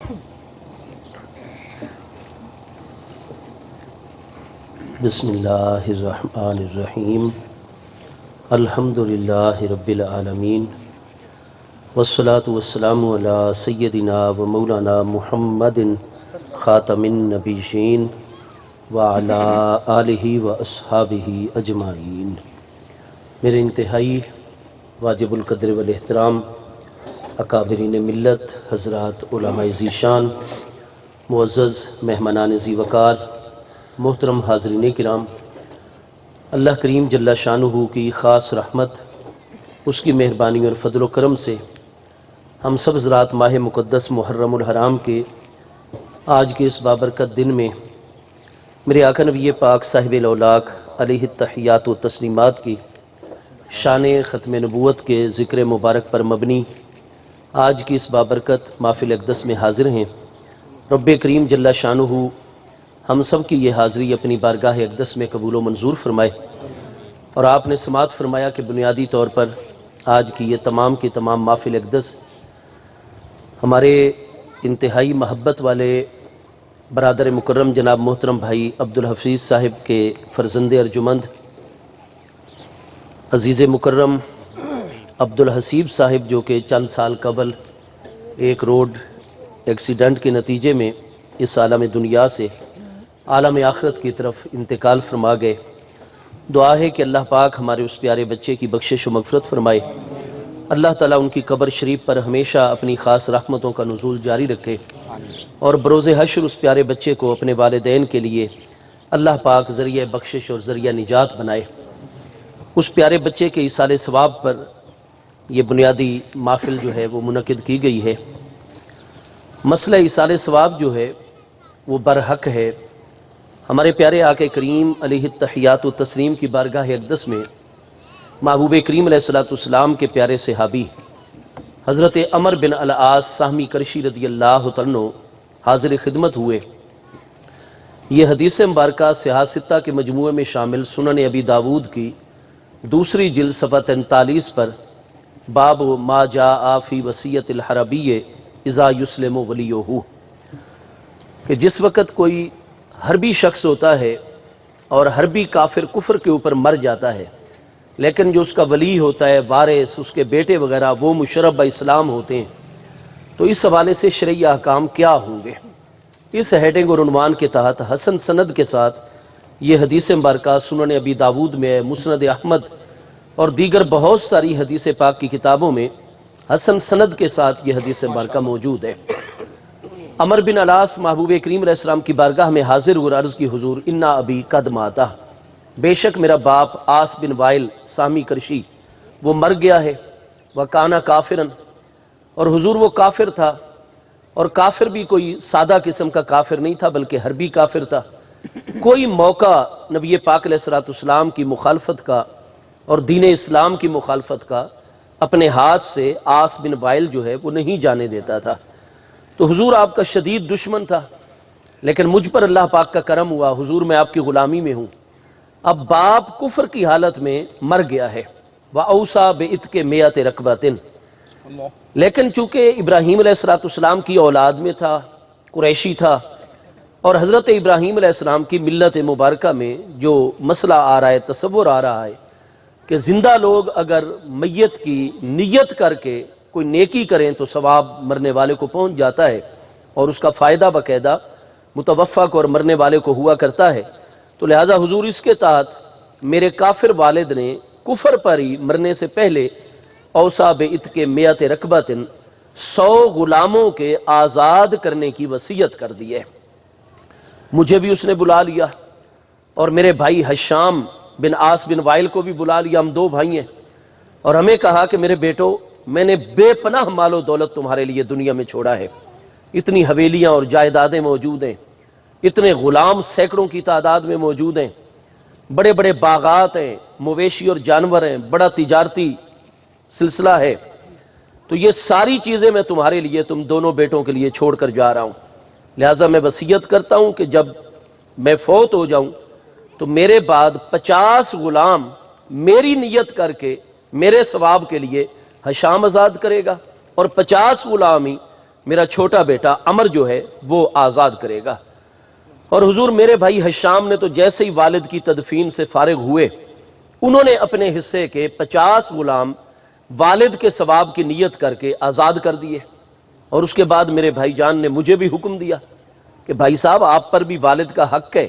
بسم اللہ الرحمن الرحیم الحمدللہ رب العالمین والصلاة والسلام علی سیدنا و مولانا محمد خاتم النبیین وعلی آلہ و اصحابہ اجمعین۔ میرے انتہائی واجب القدر والاحترام اکابرین ملت حضرات علماء ذیشان، معزز مہمانان ذی وقار، محترم حاضرین کرام، اللہ کریم جل شانہ کی خاص رحمت، اس کی مہربانی اور فضل و کرم سے ہم سب حضرات ماہ مقدس محرم الحرام کے آج کے اس بابرکت دن میں میرے آقا نبی پاک صاحب الاولاق علیہ التحیات و تسلیمات کی شان ختم نبوت کے ذکر مبارک پر مبنی آج کی اس بابرکت محفل اقدس میں حاضر ہیں۔ رب کریم جل شانہ ہم سب کی یہ حاضری اپنی بارگاہ اقدس میں قبول و منظور فرمائے، اور آپ نے سماعت فرمایا کہ بنیادی طور پر آج کی یہ تمام کی تمام محفل اقدس ہمارے انتہائی محبت والے برادر مکرم جناب محترم بھائی عبدالحفیظ صاحب کے فرزند ارجمند عزیز مکرم عبدالحسیب صاحب، جو کہ چند سال قبل ایک روڈ ایکسیڈنٹ کے نتیجے میں اس عالم دنیا سے عالم آخرت کی طرف انتقال فرما گئے۔ دعا ہے کہ اللہ پاک ہمارے اس پیارے بچے کی بخشش و مغفرت فرمائے، اللہ تعالیٰ ان کی قبر شریف پر ہمیشہ اپنی خاص رحمتوں کا نزول جاری رکھے، اور بروز حشر اس پیارے بچے کو اپنے والدین کے لیے اللہ پاک ذریعہ بخشش اور ذریعہ نجات بنائے۔ اس پیارے بچے کے ایصال ثواب پر یہ بنیادی محفل جو ہے وہ منعقد کی گئی ہے۔ مسئلہ ایصال ثواب جو ہے وہ برحق ہے۔ ہمارے پیارے آقا کریم علیہ التحیات و تسلیم کی بارگاہ اقدس میں محبوب کریم علیہ السلام کے پیارے صحابی حضرت عمر بن العاص سہمی کرشی رضی اللہ تعالیٰ عنہ حاضر خدمت ہوئے۔ یہ حدیث مبارکہ صحاح ستہ کے مجموعے میں شامل سنن ابی داود کی دوسری جلد صفحہ 43 پر باب ما جاء فی وصیت الحربی اذا یسلم ولیہ، کہ جس وقت کوئی حربی شخص ہوتا ہے اور حربی کافر کفر کے اوپر مر جاتا ہے، لیکن جو اس کا ولی ہوتا ہے، وارث، اس کے بیٹے وغیرہ، وہ مشرب اسلام ہوتے ہیں، تو اس حوالے سے شرعی احکام کیا ہوں گے؟ اس ہیڈنگ اور عنوان کے تحت حسن سند کے ساتھ یہ حدیث مبارکہ سنن ابی داود میں، مسند احمد اور دیگر بہت ساری حدیث پاک کی کتابوں میں حسن سند کے ساتھ یہ حدیث مبارکہ موجود ہے۔ عمر بن العاص محبوب کریم علیہ السلام کی بارگاہ میں حاضر اور عرض کی، حضور انا ابی قد ماتا، بے شک میرا باپ عاص بن وائل سامی کرشی وہ مر گیا ہے، وکانا کافرن، اور حضور وہ کافر تھا، اور کافر بھی کوئی سادہ قسم کا کافر نہیں تھا بلکہ حربی کافر تھا۔ کوئی موقع نبی پاک علیہ السلام کی مخالفت کا اور دین اسلام کی مخالفت کا اپنے ہاتھ سے عاص بن وائل جو ہے وہ نہیں جانے دیتا تھا۔ تو حضور آپ کا شدید دشمن تھا، لیکن مجھ پر اللہ پاک کا کرم ہوا، حضور میں آپ کی غلامی میں ہوں۔ اب باپ کفر کی حالت میں مر گیا ہے، وَأَوْصَى بِعِتْقِ مِئَةِ رَقَبَةٍ، لیکن چونکہ ابراہیم علیہ السلام کی اولاد میں تھا، قریشی تھا، اور حضرت ابراہیم علیہ السلام کی ملت مبارکہ میں جو مسئلہ آ رہا ہے، تصور آ رہا ہے کہ زندہ لوگ اگر میت کی نیت کر کے کوئی نیکی کریں تو ثواب مرنے والے کو پہنچ جاتا ہے، اور اس کا فائدہ باقاعدہ متوفی کو اور مرنے والے کو ہوا کرتا ہے۔ تو لہٰذا حضور اس کے تحت میرے کافر والد نے کفر پر ہی مرنے سے پہلے اوصا بعتق مئۃ رکبۃ 100 غلاموں کے آزاد کرنے کی وصیت کر دی ہے۔ مجھے بھی اس نے بلا لیا، اور میرے بھائی حشام بن عاص بن وائل کو بھی بلا لیا، ہم 2 بھائی ہیں، اور ہمیں کہا کہ میرے بیٹو، میں نے بے پناہ مال و دولت تمہارے لیے دنیا میں چھوڑا ہے، اتنی حویلیاں اور جائیدادیں موجود ہیں، اتنے غلام سینکڑوں کی تعداد میں موجود ہیں، بڑے بڑے باغات ہیں، مویشی اور جانور ہیں، بڑا تجارتی سلسلہ ہے، تو یہ ساری چیزیں میں تمہارے لیے، تم دونوں بیٹوں کے لیے چھوڑ کر جا رہا ہوں، لہٰذا میں وصیت کرتا ہوں کہ جب میں فوت ہو جاؤں تو میرے بعد 50 غلام میری نیت کر کے میرے ثواب کے لیے حشام آزاد کرے گا، اور 50 غلام ہی میرا چھوٹا بیٹا عمر جو ہے وہ آزاد کرے گا۔ اور حضور میرے بھائی حشام نے تو جیسے ہی والد کی تدفین سے فارغ ہوئے، انہوں نے اپنے حصے کے 50 غلام والد کے ثواب کی نیت کر کے آزاد کر دیے۔ اور اس کے بعد میرے بھائی جان نے مجھے بھی حکم دیا کہ بھائی صاحب آپ پر بھی والد کا حق ہے،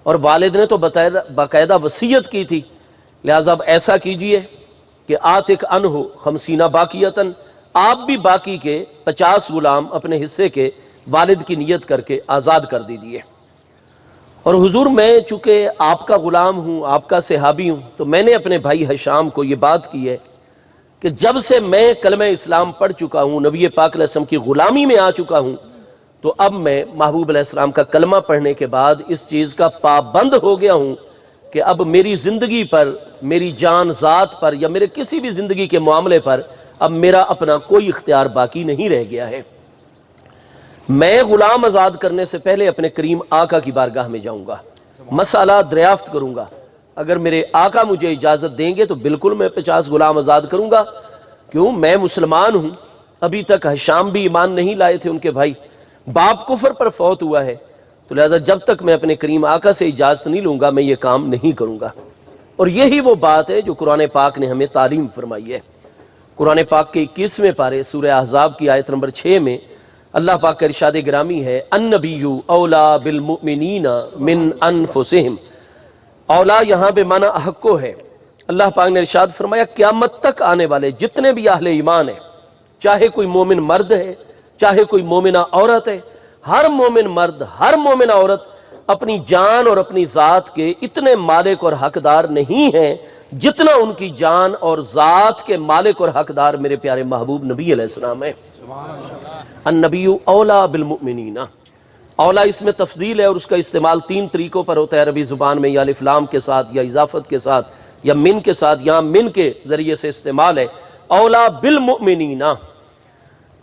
اور والد نے تو باقاعدہ وصیت کی تھی، لہٰذا اب ایسا کیجئے کہ آتک انہ 50 باقیتن، آپ بھی باقی کے 50 غلام اپنے حصے کے والد کی نیت کر کے آزاد کر دیجئے۔ اور حضور میں چونکہ آپ کا غلام ہوں، آپ کا صحابی ہوں، تو میں نے اپنے بھائی حشام کو یہ بات کی ہے کہ جب سے میں کلمہ اسلام پڑھ چکا ہوں، نبی پاک علیہ السلام کی غلامی میں آ چکا ہوں، تو اب میں محبوب علیہ السلام کا کلمہ پڑھنے کے بعد اس چیز کا پابند ہو گیا ہوں کہ اب میری زندگی پر، میری جان ذات پر، یا میرے کسی بھی زندگی کے معاملے پر اب میرا اپنا کوئی اختیار باقی نہیں رہ گیا ہے۔ میں غلام آزاد کرنے سے پہلے اپنے کریم آقا کی بارگاہ میں جاؤں گا، مسئلہ دریافت کروں گا، اگر میرے آقا مجھے اجازت دیں گے تو بالکل میں 50 غلام آزاد کروں گا۔ کیوں؟ میں مسلمان ہوں، ابھی تک حشام بھی ایمان نہیں لائے تھے ان کے بھائی، باپ کفر پر فوت ہوا ہے، تو لہذا جب تک میں اپنے کریم آقا سے اجازت نہیں لوں گا میں یہ کام نہیں کروں گا۔ اور یہی وہ بات ہے جو قرآن پاک نے ہمیں تعلیم فرمائی ہے۔ قرآن پاک کے 21ویں پارے سورہ احزاب کی آیت نمبر 6 میں اللہ پاک کا ارشاد گرامی ہے، النبی اولا بالمؤمنین من انفسہم۔ اولا یہاں بے معنی احقو ہے۔ اللہ پاک نے ارشاد فرمایا قیامت تک آنے والے جتنے بھی اہل ایمان ہیں، چاہے کوئی مومن مرد ہے، چاہے کوئی مومنہ عورت ہے، ہر مومن مرد، ہر مومنہ عورت اپنی جان اور اپنی ذات کے اتنے مالک اور حقدار نہیں ہیں جتنا ان کی جان اور ذات کے مالک اور حقدار میرے پیارے محبوب نبی علیہ السلام ہے۔ النبی اولا بالمؤمنین، اولا اس میں تفضیل ہے اور اس کا استعمال 3 طریقوں پر ہوتا ہے عربی زبان میں، یا الف لام کے ساتھ، یا اضافت کے ساتھ، یا من کے ساتھ۔ یہاں من کے ذریعے سے استعمال ہے، اولا بالمؤمنین۔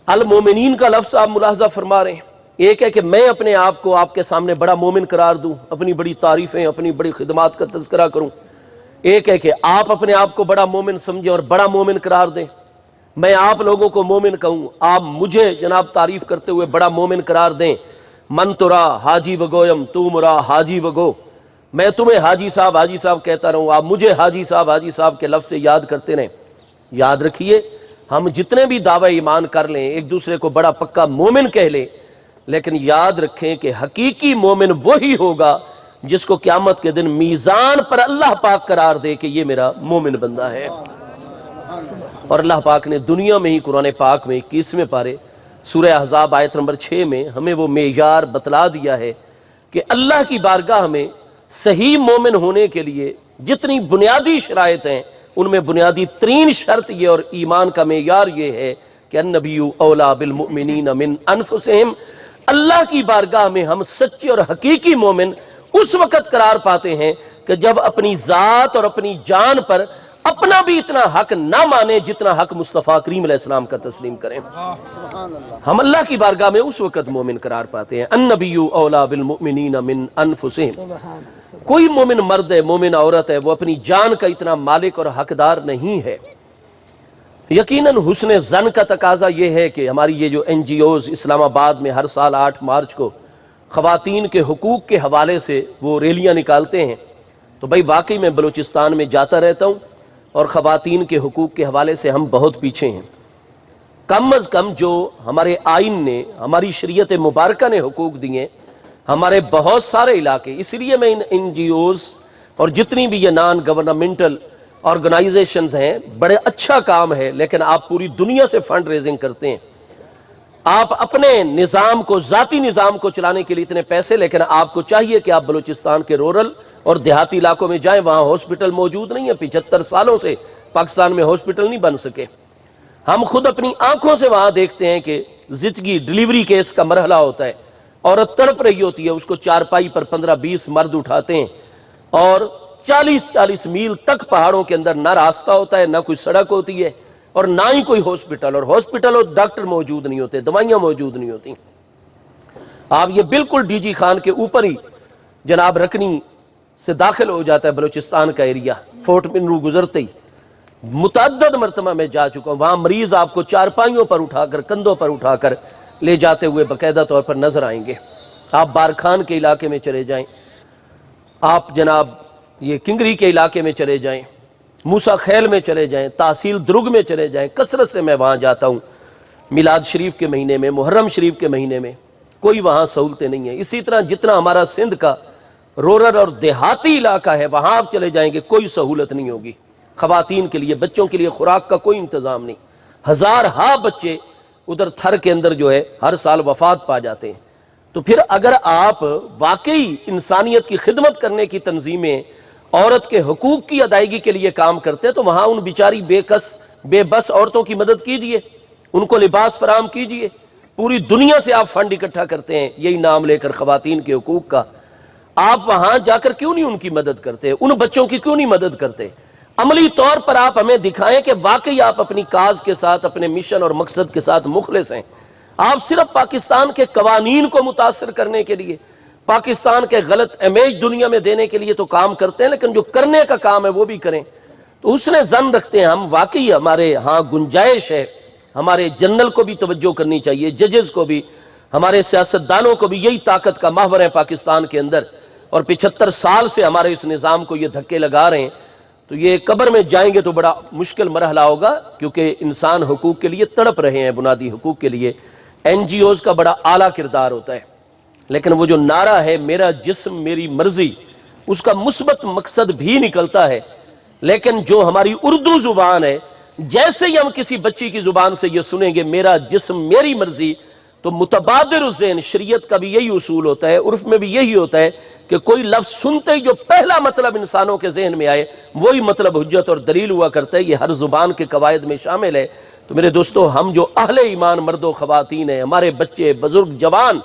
المومنین کا لفظ آپ ملاحظہ فرما رہے ہیں، ایک ہے کہ میں اپنے آپ کو آپ کے سامنے بڑا مومن قرار دوں، اپنی بڑی تعریفیں، اپنی بڑی خدمات کا تذکرہ کروں، ایک ہے کہ آپ اپنے آپ کو بڑا مومن سمجھیں اور بڑا مومن قرار دیں، میں آپ لوگوں کو مومن کہوں، آپ مجھے جناب تعریف کرتے ہوئے بڑا مومن قرار دیں۔ من ترا حاجی بگویم تو مرا حاجی بگو، میں تمہیں حاجی صاحب کہتا رہوں، آپ مجھے حاجی صاحب کے لفظ سے یاد کرتے رہیں۔ یاد رکھیے، ہم جتنے بھی دعوی ایمان کر لیں، ایک دوسرے کو بڑا پکا مومن کہہ لیں، لیکن یاد رکھیں کہ حقیقی مومن وہی ہوگا جس کو قیامت کے دن میزان پر اللہ پاک قرار دے کہ یہ میرا مومن بندہ ہے۔ اور اللہ پاک نے دنیا میں ہی قرآن پاک میں 21ویں پارے سورہ احزاب آیت نمبر 6 میں ہمیں وہ معیار بتلا دیا ہے کہ اللہ کی بارگاہ میں صحیح مومن ہونے کے لیے جتنی بنیادی شرائط ہیں، ان میں بنیادی ترین شرط یہ اور ایمان کا معیار یہ ہے کہ النبی اولا بالمؤمنین من انفسہم۔ اللہ کی بارگاہ میں ہم سچے اور حقیقی مومن اس وقت قرار پاتے ہیں کہ جب اپنی ذات اور اپنی جان پر اپنا بھی اتنا حق نہ مانے جتنا حق مصطفیٰ کریم علیہ السلام کا تسلیم کریں۔ ہم اللہ کی بارگاہ میں اس وقت مومن قرار پاتے ہیں۔ النبی اولا بالمؤمنین من انفسہم۔ کوئی مومن مرد ہے، مومن عورت ہے، وہ اپنی جان کا اتنا مالک اور حقدار نہیں ہے۔ یقیناً حسن ظن کا تقاضا یہ ہے کہ ہماری یہ جو NGOs اسلام آباد میں ہر سال 8 مارچ کو خواتین کے حقوق کے حوالے سے وہ ریلیاں نکالتے ہیں، تو بھائی واقعی میں بلوچستان میں جاتا رہتا ہوں اور خواتین کے حقوق کے حوالے سے ہم بہت پیچھے ہیں۔ کم از کم جو ہمارے آئین نے، ہماری شریعت مبارکہ نے حقوق دیے، ہمارے بہت سارے علاقے، اس لیے میں ان NGOs اور جتنی بھی یہ نان گورنمنٹل آرگنائزیشنز ہیں، بڑے اچھا کام ہے، لیکن آپ پوری دنیا سے فنڈ ریزنگ کرتے ہیں، آپ اپنے نظام کو، ذاتی نظام کو چلانے کے لیے اتنے پیسے، لیکن آپ کو چاہیے کہ آپ بلوچستان کے رورل اور دیہاتی علاقوں میں جائیں، وہاں ہاسپٹل موجود نہیں ہے، 75 سالوں سے پاکستان میں ہاسپٹل نہیں بن سکے۔ ہم خود اپنی آنکھوں سے وہاں دیکھتے ہیں کہ زچگی ڈیلیوری کیس کا مرحلہ ہوتا ہے، عورت تڑپ رہی ہوتی ہے، اس کو چارپائی پر 15-20 مرد اٹھاتے ہیں، اور 40 میل تک پہاڑوں کے اندر نہ راستہ ہوتا ہے، نہ کوئی سڑک ہوتی ہے، اور نہ ہی کوئی ہاسپٹل، اور ہاسپٹل اور ڈاکٹر موجود نہیں ہوتے، دوائیاں موجود نہیں ہوتی۔ آپ یہ بالکل ڈی جی خان کے اوپر ہی جناب رکنی سے داخل ہو جاتا ہے بلوچستان کا ایریا، فورٹ منرو گزرتے ہی متعدد مرتبہ میں جا چکا ہوں، وہاں مریض آپ کو چارپائیوں پر اٹھا کر، کندھوں پر اٹھا کر لے جاتے ہوئے باقاعدہ طور پر نظر آئیں گے۔ آپ بارکھان کے علاقے میں چلے جائیں، آپ جناب یہ کنگری کے علاقے میں چلے جائیں، موسیٰ خیل میں چلے جائیں، تحصیل درگ میں چلے جائیں، کثرت سے میں وہاں جاتا ہوں میلاد شریف کے مہینے میں، محرم شریف کے مہینے میں، کوئی وہاں سہولتیں نہیں ہیں۔ اسی طرح جتنا ہمارا سندھ کا رورل اور دیہاتی علاقہ ہے وہاں آپ چلے جائیں گے، کوئی سہولت نہیں ہوگی خواتین کے لیے، بچوں کے لیے خوراک کا کوئی انتظام نہیں، ہزارہا بچے ادھر تھر کے اندر جو ہے ہر سال وفات پا جاتے ہیں۔ تو پھر اگر آپ واقعی انسانیت کی خدمت کرنے کی تنظیمیں عورت کے حقوق کی ادائیگی کے لیے کام کرتے تو وہاں ان بیچاری بے بس عورتوں کی مدد کیجئے، ان کو لباس فراہم کیجئے۔ پوری دنیا سے آپ فنڈ اکٹھا کرتے ہیں یہی نام لے کر خواتین کے حقوق کا، آپ وہاں جا کر کیوں نہیں ان کی مدد کرتے، ان بچوں کی کیوں نہیں مدد کرتے؟ عملی طور پر آپ ہمیں دکھائیں کہ واقعی آپ اپنی کاز کے ساتھ، اپنے مشن اور مقصد کے ساتھ مخلص ہیں۔ آپ صرف پاکستان کے قوانین کو متاثر کرنے کے لیے، پاکستان کے غلط امیج دنیا میں دینے کے لیے تو کام کرتے ہیں، لیکن جو کرنے کا کام ہے وہ بھی کریں۔ تو حسن ظن رکھتے ہیں ہم، واقعی ہمارے ہاں گنجائش ہے، ہمارے جنرل کو بھی توجہ کرنی چاہیے، ججز کو بھی، ہمارے سیاستدانوں کو بھی، یہی طاقت کا محور ہے پاکستان کے اندر، اور 75 سال سے ہمارے اس نظام کو یہ دھکے لگا رہے ہیں۔ تو یہ قبر میں جائیں گے تو بڑا مشکل مرحلہ ہوگا، کیونکہ انسان حقوق کے لیے تڑپ رہے ہیں، بنیادی حقوق کے لیے۔ این جی اوز کا بڑا اعلیٰ کردار ہوتا ہے، لیکن وہ جو نعرہ ہے میرا جسم میری مرضی، اس کا مثبت مقصد بھی نکلتا ہے، لیکن جو ہماری اردو زبان ہے، جیسے ہی ہم کسی بچی کی زبان سے یہ سنیں گے میرا جسم میری مرضی، تو متبادر الذہن، شریعت کا بھی یہی اصول ہوتا ہے، عرف میں بھی یہی ہوتا ہے کہ کوئی لفظ سنتے ہی جو پہلا مطلب انسانوں کے ذہن میں آئے وہی مطلب حجت اور دلیل ہوا کرتا ہے۔ یہ ہر زبان کے قواعد میں شامل ہے۔ تو میرے دوستو، ہم جو اہل ایمان مرد و خواتین ہیں، ہمارے بچے بزرگ جوان،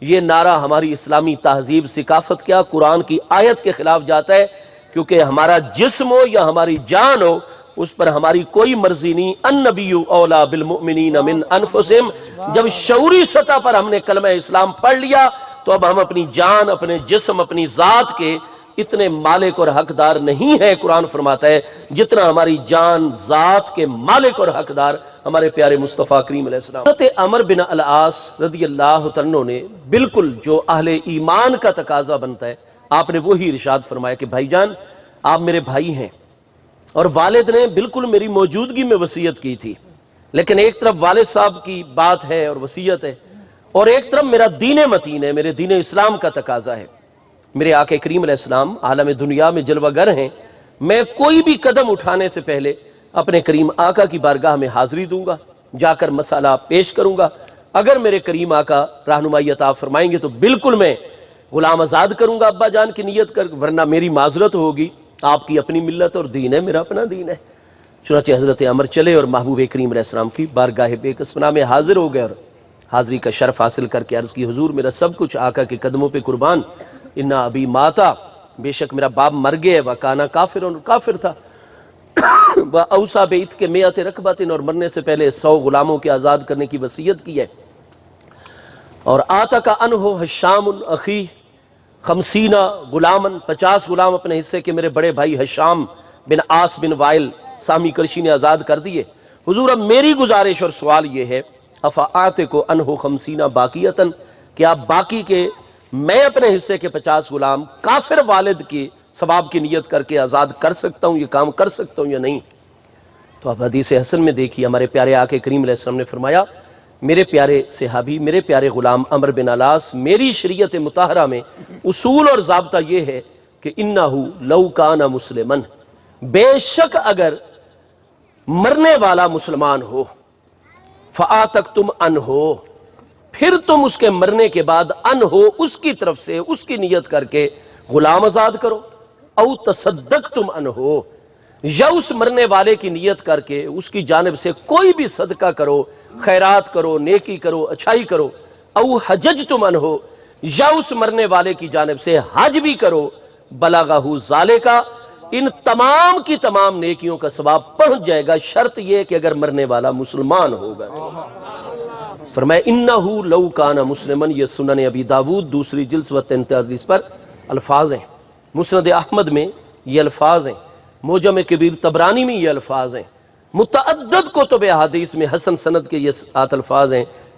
یہ نعرہ ہماری اسلامی تہذیب ثقافت کیا قرآن کی آیت کے خلاف جاتا ہے، کیونکہ ہمارا جسم ہو یا ہماری جان ہو اس پر ہماری کوئی مرضی نہیں۔ النبی اولا بالمؤمنین من انفسہم، جب شعوری سطح پر ہم نے کلمہ اسلام پڑھ لیا تو اب ہم اپنی جان، اپنے جسم، اپنی ذات کے اتنے مالک اور حقدار نہیں ہے، قرآن فرماتا ہے، جتنا ہماری جان ذات کے مالک اور حقدار ہمارے پیارے مصطفیٰ کریم علیہ السلام۔ حضرت عمر بن العاص رضی اللہ عنہ نے بالکل جو اہل ایمان کا تقاضا بنتا ہے، آپ نے وہی ارشاد فرمایا کہ بھائی جان آپ میرے بھائی ہیں، اور والد نے بالکل میری موجودگی میں وصیت کی تھی، لیکن ایک طرف والد صاحب کی بات ہے اور وصیت ہے، اور ایک طرف میرا دین متین ہے، میرے دین اسلام کا تقاضا ہے۔ میرے آقا کریم علیہ السلام عالم دنیا میں جلوہ گر ہیں، میں کوئی بھی قدم اٹھانے سے پہلے اپنے کریم آقا کی بارگاہ میں حاضری دوں گا، جا کر مسئلہ پیش کروں گا۔ اگر میرے کریم آقا رہنمائی عطا فرمائیں گے تو بالکل میں غلام آزاد کروں گا ابا جان کی نیت کر، ورنہ میری معذرت ہوگی، آپ کی اپنی ملت اور دین ہے، میرا اپنا دین ہے۔ چنانچہ حضرت عمر چلے اور محبوب کریم علیہ السلام کی بارگاہ بے کسمنا میں حاضر ہو گئے، اور حاضری کا شرف حاصل کر کے عرض کی حضور میرا سب کچھ آقا کے قدموں پہ قربان، انا ابی ماتا، بے شک میرا باپ مر گئے، وکانا کافر، اور کافر تھا، اوصا بعتق 100 رکبۃ، اور مرنے سے پہلے 100 غلاموں کے آزاد کرنے کی وصیت کی ہے، اور آتک عنہ حشام اخی 50 غلاما، 50 غلام اپنے حصے کے میرے بڑے بھائی حشام بن عاص بن وائل سامی کرشی نے آزاد کر دیے۔ حضور اب میری گزارش اور سوال یہ ہے، افاعتک عنہ 50 باقیۃ، کہ آپ باقی کے میں اپنے حصے کے 50 غلام کافر والد کی ثواب کی نیت کر کے آزاد کر سکتا ہوں، یہ کام کر سکتا ہوں یا نہیں؟ تو اب حدیث حسن میں دیکھیے ہمارے پیارے آقا کریم علیہ السلام نے فرمایا، میرے پیارے صحابی، میرے پیارے غلام عمر بن العاص، میری شریعت مطہرہ میں اصول اور ضابطہ یہ ہے کہ انہ لو کان مسلمن، بے شک اگر مرنے والا مسلمان ہو، فآتکتم عنہ، پھر تم اس کے مرنے کے بعد عنہ اس کی طرف سے اس کی نیت کر کے غلام آزاد کرو، او تصدقتم عنہ، یا اس مرنے والے کی نیت کر کے اس کی جانب سے کوئی بھی صدقہ کرو، خیرات کرو، نیکی کرو، اچھائی کرو، او حججتم عنہ، یا اس مرنے والے کی جانب سے حج بھی کرو، بلغہ ذالک، ان تمام کی تمام نیکیوں کا ثواب پہنچ جائے گا، شرط یہ کہ اگر مرنے والا مسلمان ہوگا۔ فرمایا انہو لو کان مسلمن، یہ سنن ابی داود دوسری جلد 43 پر الفاظ ہیں، مسند احمد میں یہ الفاظ ہیں، موجم کبیر طبرانی میں یہ الفاظ ہیں، متعدد کتب حدیث میں حسن سند کے یہ الفاظ ہیں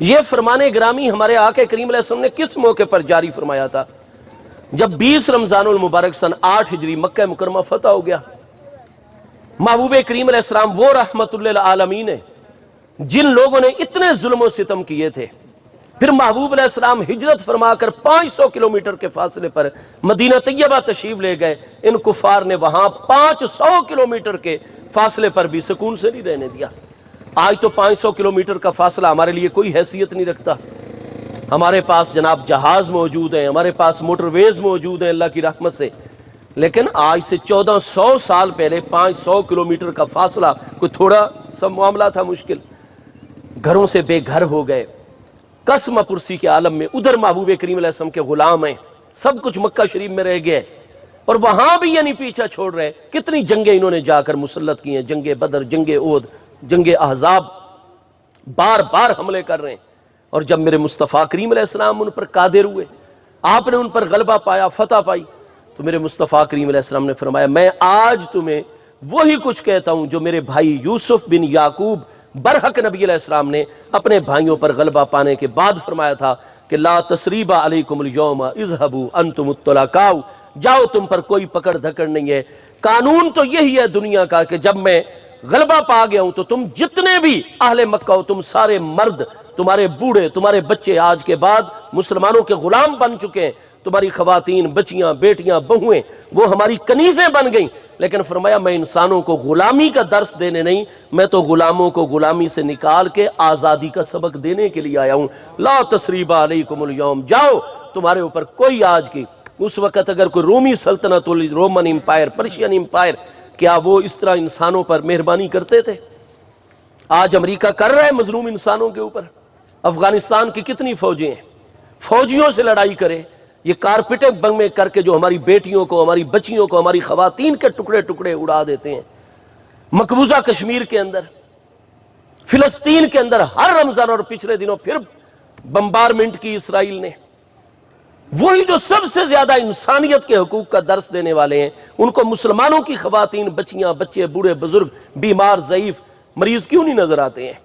یہ فرمان گرامی ہمارے آقا کریم علیہ السلام نے کس موقع پر جاری فرمایا تھا؟ جب 20 رمضان المبارک سن 8 ہجری مکہ مکرمہ فتح ہو گیا۔ محبوب کریم علیہ السلام وہ رحمت للعالمین ہے جن لوگوں نے اتنے ظلم و ستم کیے تھے، پھر محبوب علیہ السلام ہجرت فرما کر 500 کلومیٹر کے فاصلے پر مدینہ طیبہ تشریف لے گئے۔ ان کفار نے وہاں 500 کلومیٹر کے فاصلے پر بھی سکون سے نہیں رہنے دیا۔ آج تو 500 کلومیٹر کا فاصلہ ہمارے لیے کوئی حیثیت نہیں رکھتا۔ ہمارے پاس جناب جہاز موجود ہیں، ہمارے پاس موٹر ویز موجود ہیں اللہ کی رحمت سے، لیکن آج سے 1400 سال پہلے 500 کلومیٹر کا فاصلہ کوئی تھوڑا سا معاملہ تھا مشکل۔ گھروں سے بے گھر ہو گئے، قسم پرسی کے عالم میں، ادھر محبوب کریم علیہ السلام کے غلام ہیں، سب کچھ مکہ شریف میں رہ گئے، اور وہاں بھی یعنی پیچھا چھوڑ رہے۔ کتنی جنگیں انہوں نے جا کر مسلط کی ہیں، جنگ بدر، جنگ احد، جنگ احزاب، بار بار حملے کر رہے ہیں۔ اور جب میرے مصطفیٰ کریم علیہ السلام ان پر قادر ہوئے، آپ نے ان پر غلبہ پایا، فتح پائی، تو میرے مصطفیٰ کریم علیہ السلام نے فرمایا میں آج تمہیں وہی کچھ کہتا ہوں جو میرے بھائی یوسف بن یعقوب برحق نبی علیہ السلام نے اپنے بھائیوں پر غلبہ پانے کے بعد فرمایا تھا کہ لا تثریب علیکم اليوم اذهبوا انتم الطلقاء، جاؤ تم پر کوئی پکڑ دھکڑ نہیں ہے۔ قانون تو یہی ہے دنیا کا کہ جب میں غلبہ پا گیا ہوں تو تم جتنے بھی اہل مکہ ہو، تم سارے مرد، تمہارے بوڑھے، تمہارے بچے آج کے بعد مسلمانوں کے غلام بن چکے ہیں، تمہاری خواتین، بچیاں، بیٹیاں، بہویں وہ ہماری کنیزیں بن گئیں۔ لیکن فرمایا میں انسانوں کو غلامی کا درس دینے نہیں، میں تو غلاموں کو غلامی سے نکال کے آزادی کا سبق دینے کے لیے آیا ہوں۔ لا تثریب علیکم اليوم، جاؤ تمہارے اوپر کوئی آج کی، اس وقت اگر کوئی رومی سلطنت، رومن امپائر، پرشین امپائر، کیا وہ اس طرح انسانوں پر مہربانی کرتے تھے؟ آج امریکہ کر رہا ہے مظلوم انسانوں کے اوپر۔ افغانستان کی کتنی فوجیں ہیں، فوجیوں سے لڑائی کرے، یہ کارپیٹیں بم میں کر کے جو ہماری بیٹیوں کو، ہماری بچیوں کو، ہماری خواتین کے ٹکڑے ٹکڑے اڑا دیتے ہیں۔ مقبوضہ کشمیر کے اندر، فلسطین کے اندر ہر رمضان اور پچھلے دنوں پھر بمبارمنٹ کی اسرائیل نے۔ وہی جو سب سے زیادہ انسانیت کے حقوق کا درس دینے والے ہیں، ان کو مسلمانوں کی خواتین، بچیاں، بچے، بوڑھے، بزرگ، بیمار، ضعیف، مریض کیوں نہیں نظر آتے ہیں؟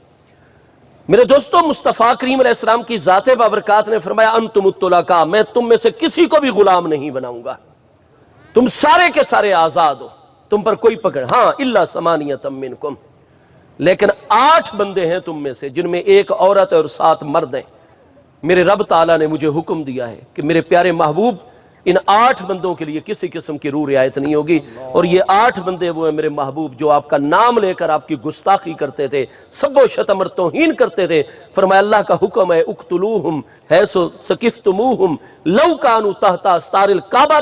میرے دوستو، مصطفیٰ کریم علیہ السلام کی ذات بابرکات نے فرمایا انتم الطلقاء، میں تم میں سے کسی کو بھی غلام نہیں بناؤں گا، تم سارے کے سارے آزاد ہو، تم پر کوئی پکڑ، ہاں الا ثمانیۃ منکم، لیکن 8 بندے ہیں تم میں سے جن میں ایک عورت اور 7 مرد ہیں۔ میرے رب تعالیٰ نے مجھے حکم دیا ہے کہ میرے پیارے محبوب ان 8 بندوں کے لیے کسی قسم کی روح رعایت نہیں ہوگی، اور یہ 8 بندے وہ ہیں میرے محبوب جو آپ کا نام لے کر آپ کی گستاخی کرتے تھے، سب و شتم اور توہین کرتے تھے۔ فرمایا اللہ کا حکم ہے اقتلوہم حیث ثقفتموہم لو کانوا تحت استار الکعبہ۔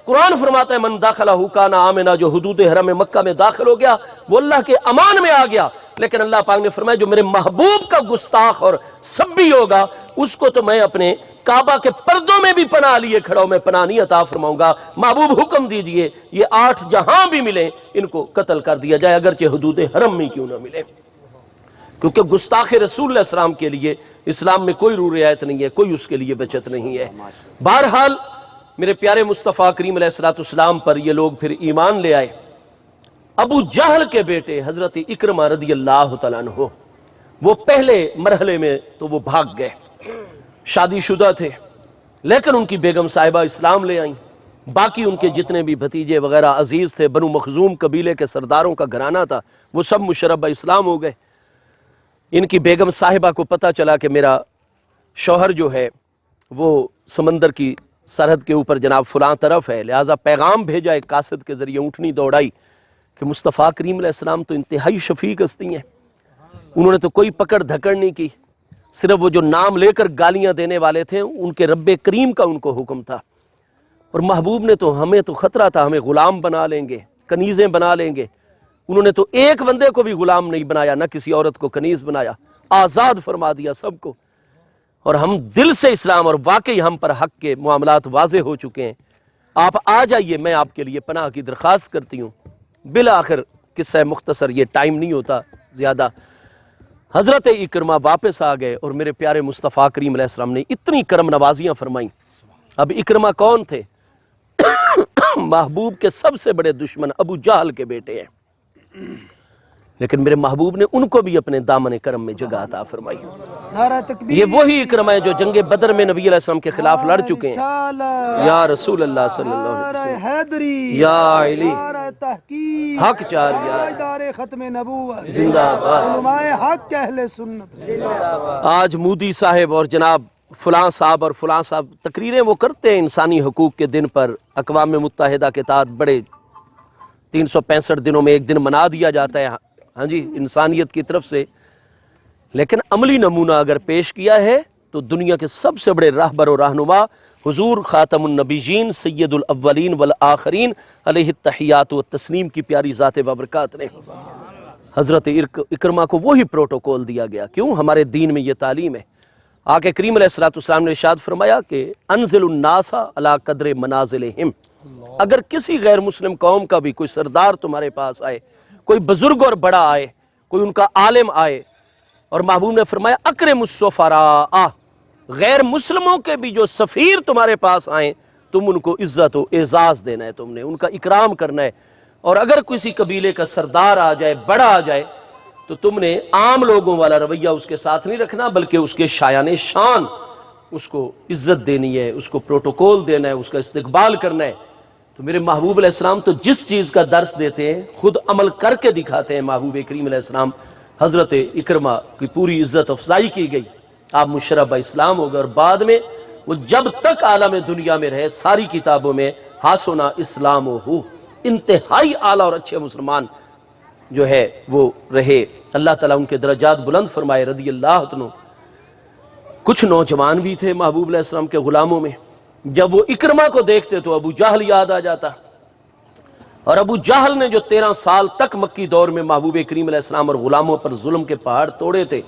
قرآن فرماتا ہے من داخلہ کان آمنا، جو حدود حرم مکہ میں داخل ہو گیا وہ اللہ کے امان میں آ گیا۔ لیکن اللہ پاک نے فرمایا جو میرے محبوب کا گستاخ اور سبی ہوگا اس کو تو میں اپنے کعبہ کے پردوں میں بھی پناہ لیے کھڑا ہوں، میں پناہ نہیں عطا فرماؤں گا۔ محبوب حکم دیجئے یہ 8 جہاں بھی ملیں ان کو قتل کر دیا جائے، اگرچہ حدود حرم میں کیوں نہ ملے، کیونکہ گستاخ رسول اللہ السلام کے لیے اسلام میں کوئی روح رعایت نہیں ہے، کوئی اس کے لیے بچت نہیں ہے۔ بہرحال میرے پیارے مصطفیٰ کریم علیہ السلام پر یہ لوگ پھر ایمان لے آئے۔ ابو جہل کے بیٹے حضرت اکرمہ رضی اللہ تعالیٰ عنہ، وہ پہلے مرحلے میں تو وہ بھاگ گئے، شادی شدہ تھے، لیکن ان کی بیگم صاحبہ اسلام لے آئیں۔ باقی ان کے جتنے بھی بھتیجے وغیرہ عزیز تھے، بنو مخزوم قبیلے کے سرداروں کا گھرانہ تھا، وہ سب مشربہ اسلام ہو گئے۔ ان کی بیگم صاحبہ کو پتہ چلا کہ میرا شوہر جو ہے وہ سمندر کی سرحد کے اوپر جناب فلاں طرف ہے، لہٰذا پیغام بھیجا ایک قاصد کے ذریعے، اونٹنی دوڑائی کہ مصطفیٰ کریم علیہ السلام تو انتہائی شفیق ہستی ہیں، انہوں نے تو کوئی پکڑ دھکڑ نہیں کی، صرف وہ جو نام لے کر گالیاں دینے والے تھے ان کے رب کریم کا ان کو حکم تھا، اور محبوب نے تو ہمیں تو خطرہ تھا ہمیں غلام بنا لیں گے، کنیزیں بنا لیں گے، انہوں نے تو ایک بندے کو بھی غلام نہیں بنایا، نہ کسی عورت کو کنیز بنایا، آزاد فرما دیا سب کو۔ اور ہم دل سے اسلام، اور واقعی ہم پر حق کے معاملات واضح ہو چکے ہیں، آپ آ جائیے، میں آپ کے لیے پناہ کی درخواست کرتی ہوں۔ بالآخر قصہ مختصر، یہ ٹائم نہیں ہوتا زیادہ، حضرت اکرمہ واپس آ گئے اور میرے پیارے مصطفیٰ کریم علیہ السلام نے اتنی کرم نوازیاں فرمائیں۔ اب اکرمہ کون تھے؟ محبوب کے سب سے بڑے دشمن ابو جہل کے بیٹے ہیں، لیکن میرے محبوب نے ان کو بھی اپنے دامن کرم میں جگہ عطا فرمائی۔ نعرہ تکبیر، یہ وہی اکرمہ ہیں جو جنگ بدر میں نبی علیہ السلام کے خلاف لڑ چکے ہیں۔ رسالہ، یا رسول اللہ صلی اللہ علیہ نعرہ وسلم، حیدری، یا علی، نعرہ تحقیق، حق چار یار، تاجدار ختم نبوت، زندہ باد۔ علماء حق اہل سنت۔ آج مودی صاحب اور جناب فلاں صاحب اور فلاں صاحب تقریریں وہ کرتے ہیں انسانی حقوق کے دن پر، اقوام متحدہ کے تحت بڑے 365 دنوں میں ایک دن منا دیا جاتا ہے، ہاں جی، انسانیت کی طرف سے، لیکن عملی نمونہ اگر پیش کیا ہے تو دنیا کے سب سے بڑے راہبر و رہنما حضور خاتم النبیین سید الاولین والآخرین علیہ التحیات و تسلیم کی پیاری ذات بابرکات نے حضرت اکرمہ کو وہی پروٹوکول دیا گیا۔ کیوں؟ ہمارے دین میں یہ تعلیم ہے۔ آقا کریم علیہ السلام نے ارشاد فرمایا کہ انزل الناس علی قدر منازلہم، اگر کسی غیر مسلم قوم کا بھی کوئی سردار تمہارے پاس آئے، کوئی بزرگ اور بڑا آئے، کوئی ان کا عالم آئے، اور محبوب نے فرمایا اکرم السفراء، غیر مسلموں کے بھی جو سفیر تمہارے پاس آئیں تم ان کو عزت و اعزاز دینا ہے، تم نے ان کا اکرام کرنا ہے۔ اور اگر کسی قبیلے کا سردار آ جائے، بڑا آ جائے، تو تم نے عام لوگوں والا رویہ اس کے ساتھ نہیں رکھنا، بلکہ اس کے شایان شان اس کو عزت دینی ہے، اس کو پروٹوکول دینا ہے، اس کا استقبال کرنا ہے۔ تو میرے محبوب علیہ السلام تو جس چیز کا درس دیتے ہیں خود عمل کر کے دکھاتے ہیں۔ محبوب کریم علیہ السلام حضرت اکرمہ کی پوری عزت افزائی کی گئی، آپ مشرب اسلام ہو گئے، اور بعد میں وہ جب تک عالم دنیا میں رہے ساری کتابوں میں حسنہ اسلام ہو، انتہائی اعلیٰ اور اچھے مسلمان جو ہے وہ رہے۔ اللہ تعالیٰ ان کے درجات بلند فرمائے، رضی اللہ عنہ۔ کچھ نوجوان بھی تھے محبوب علیہ السلام کے غلاموں میں، جب وہ اکرمہ کو دیکھتے تو ابو جہل یاد آ جاتا، اور ابو جہل نے جو 13 سال تک مکی دور میں محبوب کریم علیہ السلام اور غلاموں پر ظلم کے پہاڑ توڑے تھے،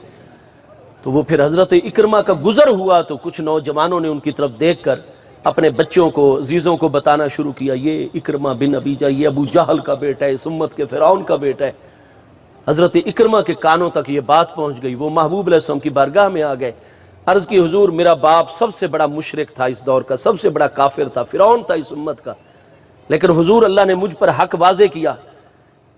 تو وہ پھر حضرت اکرمہ کا گزر ہوا تو کچھ نوجوانوں نے ان کی طرف دیکھ کر اپنے بچوں کو، عزیزوں کو بتانا شروع کیا، یہ اکرمہ بن ابی جہل، یہ ابو جہل کا بیٹا ہے، اس امت کے فرعون کا بیٹا ہے۔ حضرت اکرمہ کے کانوں تک یہ بات پہنچ گئی، وہ محبوب علیہ السلام کی بارگاہ میں آ گئے، عرض کی حضور میرا باپ سب سے بڑا مشرک تھا اس دور کا، سب سے بڑا کافر تھا، فرعون تھا اس امت کا، لیکن حضور اللہ نے مجھ پر حق واضح کیا،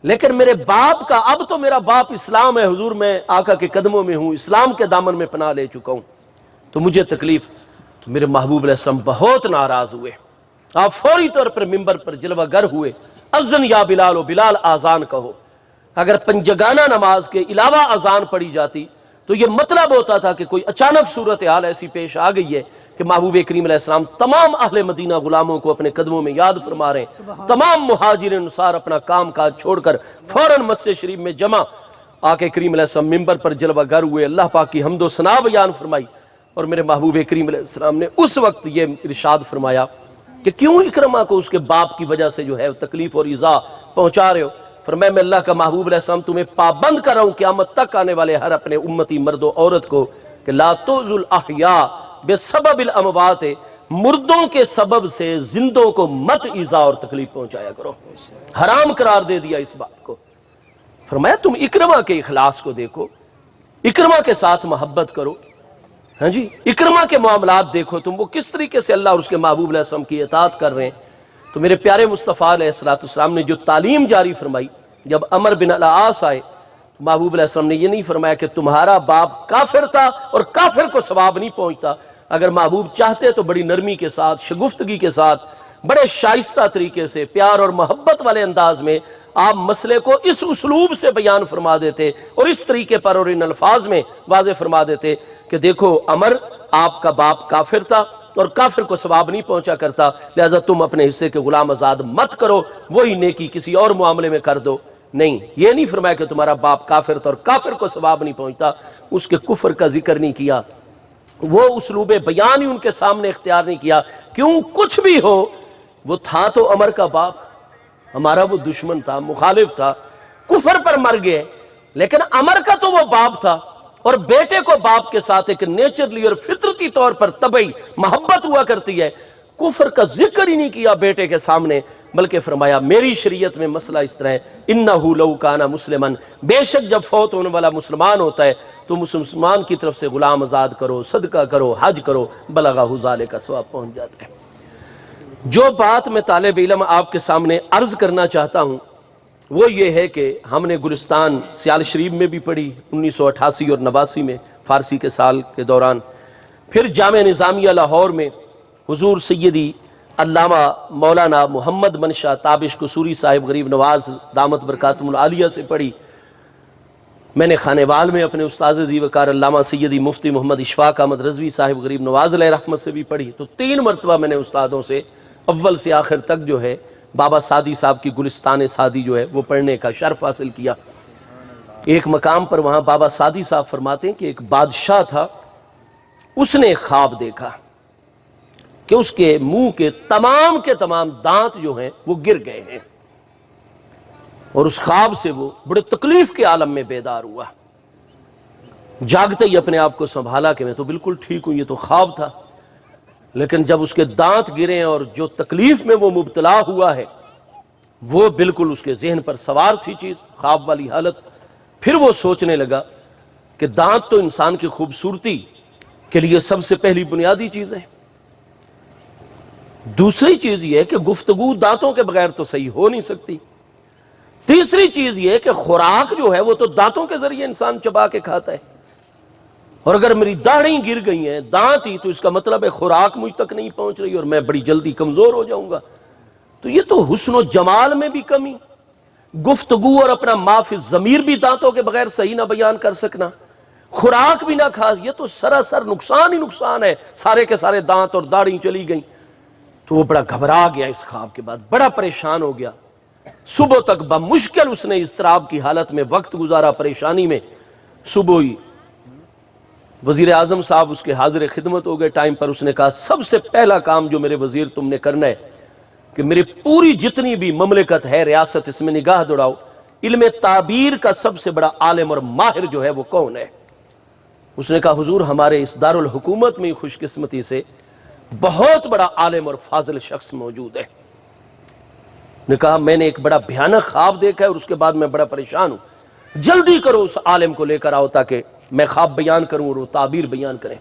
لیکن میرے باپ کا، اب تو میرا باپ اسلام ہے حضور، میں آقا کے قدموں میں ہوں، اسلام کے دامن میں پناہ لے چکا ہوں، تو مجھے تکلیف۔ تو میرے محبوب علیہ السلام بہت ناراض ہوئے، آپ فوری طور پر ممبر پر جلوہ گر ہوئے، اذن یا بلال، و بلال آذان کہو۔ اگر پنجگانہ نماز کے علاوہ اذان پڑھی جاتی تو یہ مطلب ہوتا تھا کہ کوئی اچانک صورتحال ایسی پیش آ گئی ہے کہ محبوب کریم علیہ السلام تمام اہل مدینہ غلاموں کو اپنے قدموں میں یاد فرما رہے ہیں، تمام مہاجر انصار اپنا کام کاج چھوڑ کر فوراً مسجد شریف میں جمع، آقا کریم علیہ السلام ممبر پر جلوہ گر ہوئے، اللہ پاک کی حمد و ثنا بیان فرمائی، اور میرے محبوب کریم علیہ السلام نے اس وقت یہ ارشاد فرمایا کہ کیوں اکرمہ کو اس کے باپ کی وجہ سے جو ہے تکلیف اور ایذا پہنچا رہے ہو؟ فرمایا میں اللہ کا محبوب علیہ السلام تمہیں پابند کر رہا ہوں قیامت تک آنے والے ہر اپنے امتی مرد و عورت کو کہ لا تؤذوا الاحیاء بسبب الاموات، مردوں کے سبب سے زندوں کو مت ایذا اور تکلیف پہنچایا کرو، حرام قرار دے دیا اس بات کو۔ فرمایا تم اکرمہ کے اخلاص کو دیکھو، اکرمہ کے ساتھ محبت کرو، ہاں جی، اکرمہ کے معاملات دیکھو تم، وہ کس طریقے سے اللہ اور اس کے محبوب علیہ السلام کی اطاعت کر رہے ہیں۔ تو میرے پیارے مصطفیٰ علیہ السلام نے جو تعلیم جاری فرمائی، جب عمر بن العاص آئے تو محبوب علیہ السلام نے یہ نہیں فرمایا کہ تمہارا باپ کافر تھا اور کافر کو ثواب نہیں پہنچتا۔ اگر محبوب چاہتے تو بڑی نرمی کے ساتھ، شگفتگی کے ساتھ، بڑے شائستہ طریقے سے، پیار اور محبت والے انداز میں آپ مسئلے کو اس اسلوب سے بیان فرما دیتے اور اس طریقے پر اور ان الفاظ میں واضح فرما دیتے کہ دیکھو عمر، آپ کا باپ کافر تھا اور کافر کو ثواب نہیں پہنچا کرتا، لہذا تم اپنے حصے کے غلام آزاد مت کرو، وہی نیکی کسی اور معاملے میں کر دو۔ نہیں، یہ نہیں فرمایا کہ تمہارا باپ کافر تھا اور کافر کو ثواب نہیں پہنچتا، اس کے کفر کا ذکر نہیں کیا، وہ اسلوب بیان ہی ان کے سامنے اختیار نہیں کیا۔ کیوں؟ کچھ بھی ہو، وہ تھا تو عمر کا باپ، ہمارا وہ دشمن تھا، مخالف تھا، کفر پر مر گئے، لیکن عمر کا تو وہ باپ تھا، اور بیٹے کو باپ کے ساتھ ایک نیچرلی اور فطرتی طور پر طبعی محبت ہوا کرتی ہے۔ کفر کا ذکر ہی نہیں کیا بیٹے کے سامنے، بلکہ فرمایا میری شریعت میں مسئلہ اس طرح ہے، انہو لو کان مسلما، بے شک جب فوت ہونے والا مسلمان ہوتا ہے تو مسلمان کی طرف سے غلام آزاد کرو، صدقہ کرو، حج کرو، بلغہ ذالک ثواب پہنچ جاتا ہے۔ جو بات میں طالب علم آپ کے سامنے عرض کرنا چاہتا ہوں وہ یہ ہے کہ ہم نے گلستان سیال شریف میں بھی پڑھی 1988 اور 89 میں، فارسی کے سال کے دوران، پھر جامعہ نظامیہ لاہور میں حضور سیدی علامہ مولانا محمد منشا تابش قصوری صاحب غریب نواز دامت برکاتہم العالیہ سے پڑھی۔ میں نے خانے وال میں اپنے استاذ ذی وقار علامہ سیدی مفتی محمد اشفاق احمد رضوی صاحب غریب نواز علیہ رحمت سے بھی پڑھی۔ تو 3 مرتبہ میں نے استادوں سے اول سے آخر تک جو ہے بابا سعدی صاحب کی گلستان سعدی جو ہے وہ پڑھنے کا شرف حاصل کیا۔ ایک مقام پر وہاں بابا سعدی صاحب فرماتے ہیں کہ ایک بادشاہ تھا، اس نے ایک خواب دیکھا کہ اس کے منہ کے تمام دانت جو ہیں وہ گر گئے ہیں، اور اس خواب سے وہ بڑے تکلیف کے عالم میں بیدار ہوا۔ جاگتے ہی اپنے آپ کو سنبھالا کہ میں تو بالکل ٹھیک ہوں، یہ تو خواب تھا، لیکن جب اس کے دانت گرے اور جو تکلیف میں وہ مبتلا ہوا ہے وہ بالکل اس کے ذہن پر سوار تھی چیز، خواب والی حالت۔ پھر وہ سوچنے لگا کہ دانت تو انسان کی خوبصورتی کے لیے سب سے پہلی بنیادی چیز ہے، دوسری چیز یہ ہے کہ گفتگو دانتوں کے بغیر تو صحیح ہو نہیں سکتی، تیسری چیز یہ ہے کہ خوراک جو ہے وہ تو دانتوں کے ذریعے انسان چبا کے کھاتا ہے، اور اگر میری داڑھیں گر گئی ہیں دانت ہی، تو اس کا مطلب ہے خوراک مجھ تک نہیں پہنچ رہی اور میں بڑی جلدی کمزور ہو جاؤں گا۔ تو یہ تو حسن و جمال میں بھی کمی، گفتگو اور اپنا ما فی الضمیر بھی دانتوں کے بغیر صحیح نہ بیان کر سکنا، خوراک بھی نہ کھا، یہ تو سراسر نقصان ہی نقصان ہے، سارے کے سارے دانت اور داڑھی چلی گئیں۔ تو وہ بڑا گھبرا گیا اس خواب کے بعد، بڑا پریشان ہو گیا۔ صبح تک بمشکل اس نے اضطراب کی حالت میں وقت گزارا، پریشانی میں۔ صبح ہی وزیر اعظم صاحب اس کے حاضر خدمت ہو گئے ٹائم پر۔ اس نے کہا سب سے پہلا کام جو میرے وزیر تم نے کرنا ہے کہ میری پوری جتنی بھی مملکت ہے، ریاست، اس میں نگاہ دوڑاؤ، علم تعبیر کا سب سے بڑا عالم اور ماہر جو ہے وہ کون ہے؟ اس نے کہا حضور ہمارے اس دارالحکومت میں خوش قسمتی سے بہت بڑا عالم اور فاضل شخص موجود ہے۔ نے کہا میں نے ایک بڑا بھیانک خواب دیکھا ہے اور اس کے بعد میں بڑا پریشان ہوں، جلدی کرو اس عالم کو لے کر آؤ تاکہ میں خواب بیان کروں اور وہ تعبیر بیان کریں۔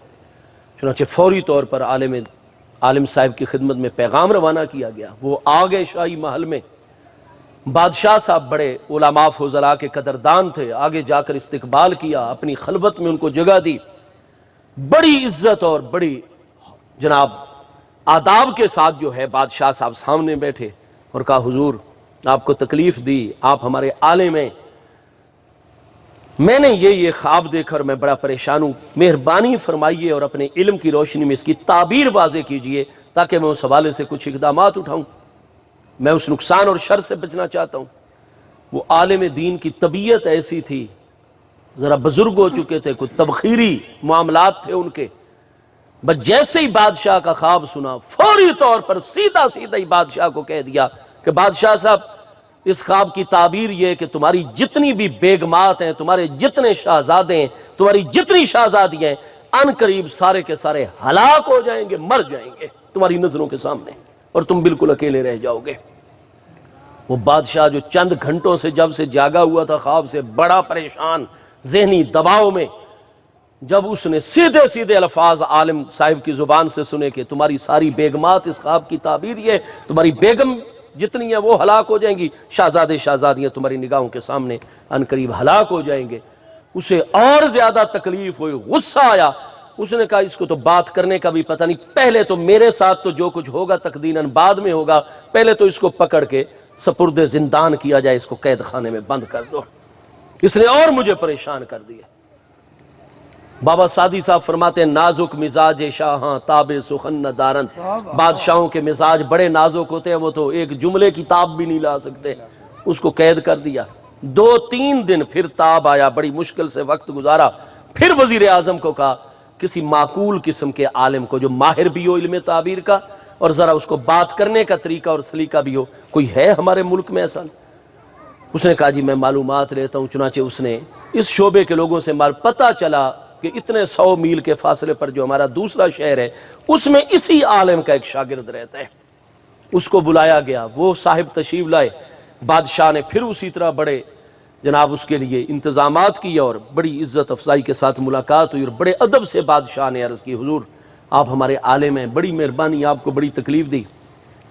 چنانچہ فوری طور پر عالم صاحب کی خدمت میں پیغام روانہ کیا گیا۔ وہ آگے شاہی محل میں، بادشاہ صاحب بڑے علماء فضلاء کے قدردان تھے، آگے جا کر استقبال کیا، اپنی خلوت میں ان کو جگہ دی، بڑی عزت اور بڑی جناب آداب کے ساتھ جو ہے بادشاہ صاحب سامنے بیٹھے اور کہا حضور آپ کو تکلیف دی، آپ ہمارے عالم ہیں، میں نے یہ خواب دیکھ کر میں بڑا پریشان ہوں، مہربانی فرمائیے اور اپنے علم کی روشنی میں اس کی تعبیر واضح کیجئے تاکہ میں اس حوالے سے کچھ اقدامات اٹھاؤں، میں اس نقصان اور شر سے بچنا چاہتا ہوں۔ وہ عالم دین کی طبیعت ایسی تھی، ذرا بزرگ ہو چکے تھے، کوئی تبخیری معاملات تھے ان کے، بس جیسے ہی بادشاہ کا خواب سنا فوری طور پر سیدھا ہی بادشاہ کو کہہ دیا کہ بادشاہ صاحب اس خواب کی تعبیر یہ ہے کہ تمہاری جتنی بھی بیگمات ہیں، تمہارے جتنے شہزادے ہیں، تمہاری جتنی شہزادیاں ہیں، ان قریب سارے کے سارے ہلاک ہو جائیں گے، مر جائیں گے تمہاری نظروں کے سامنے، اور تم بالکل اکیلے رہ جاؤ گے۔ وہ بادشاہ جو چند گھنٹوں سے جب سے جاگا ہوا تھا خواب سے، بڑا پریشان، ذہنی دباؤ میں، جب اس نے سیدھے الفاظ عالم صاحب کی زبان سے سنے کہ تمہاری ساری بیگمات، اس خواب کی تعبیر یہ ہے تمہاری بیگم جتنی ہیں وہ ہلاک ہو جائیں گی، شہزادے شہزادیاں تمہاری نگاہوں کے سامنے ان قریب ہلاک ہو جائیں گے، اسے اور زیادہ تکلیف ہوئی، غصہ آیا۔ اس نے کہا اس کو تو بات کرنے کا بھی پتہ نہیں، پہلے تو میرے ساتھ تو جو کچھ ہوگا تقدیراً بعد میں ہوگا، پہلے تو اس کو پکڑ کے سپرد زندان کیا جائے، اس کو قید خانے میں بند کر دو، اس نے اور مجھے پریشان کر دیا۔ بابا سعدی صاحب فرماتے ہیں نازک مزاج شاہاں تاب سخن نہ دارند، بادشاہوں کے مزاج بڑے نازک ہوتے ہیں، وہ تو ایک جملے کی تاب بھی نہیں لا سکتے، اس کو قید کر دیا۔ 2-3 دن پھر تاب آیا، بڑی مشکل سے وقت گزارا، پھر وزیر اعظم کو کہا کسی معقول قسم کے عالم کو جو ماہر بھی ہو علم تعبیر کا اور ذرا اس کو بات کرنے کا طریقہ اور سلیقہ بھی ہو، کوئی ہے ہمارے ملک میں ایسا؟ اس نے کہا جی میں معلومات لیتا ہوں۔ چنانچہ اس نے اس شعبے کے لوگوں سے پتہ چلا کہ اتنے 100 میل کے فاصلے پر جو ہمارا دوسرا شہر ہے اس میں اسی عالم کا ایک شاگرد رہتا ہے، اس کو بلایا گیا، وہ صاحب تشریف لائے، بادشاہ نے پھر اسی طرح بڑے جناب اس کے لیے انتظامات کیے اور بڑی عزت افزائی کے ساتھ ملاقات ہوئی، اور بڑے ادب سے بادشاہ نے عرض کی حضور آپ ہمارے عالم ہیں، بڑی مہربانی، آپ کو بڑی تکلیف دی،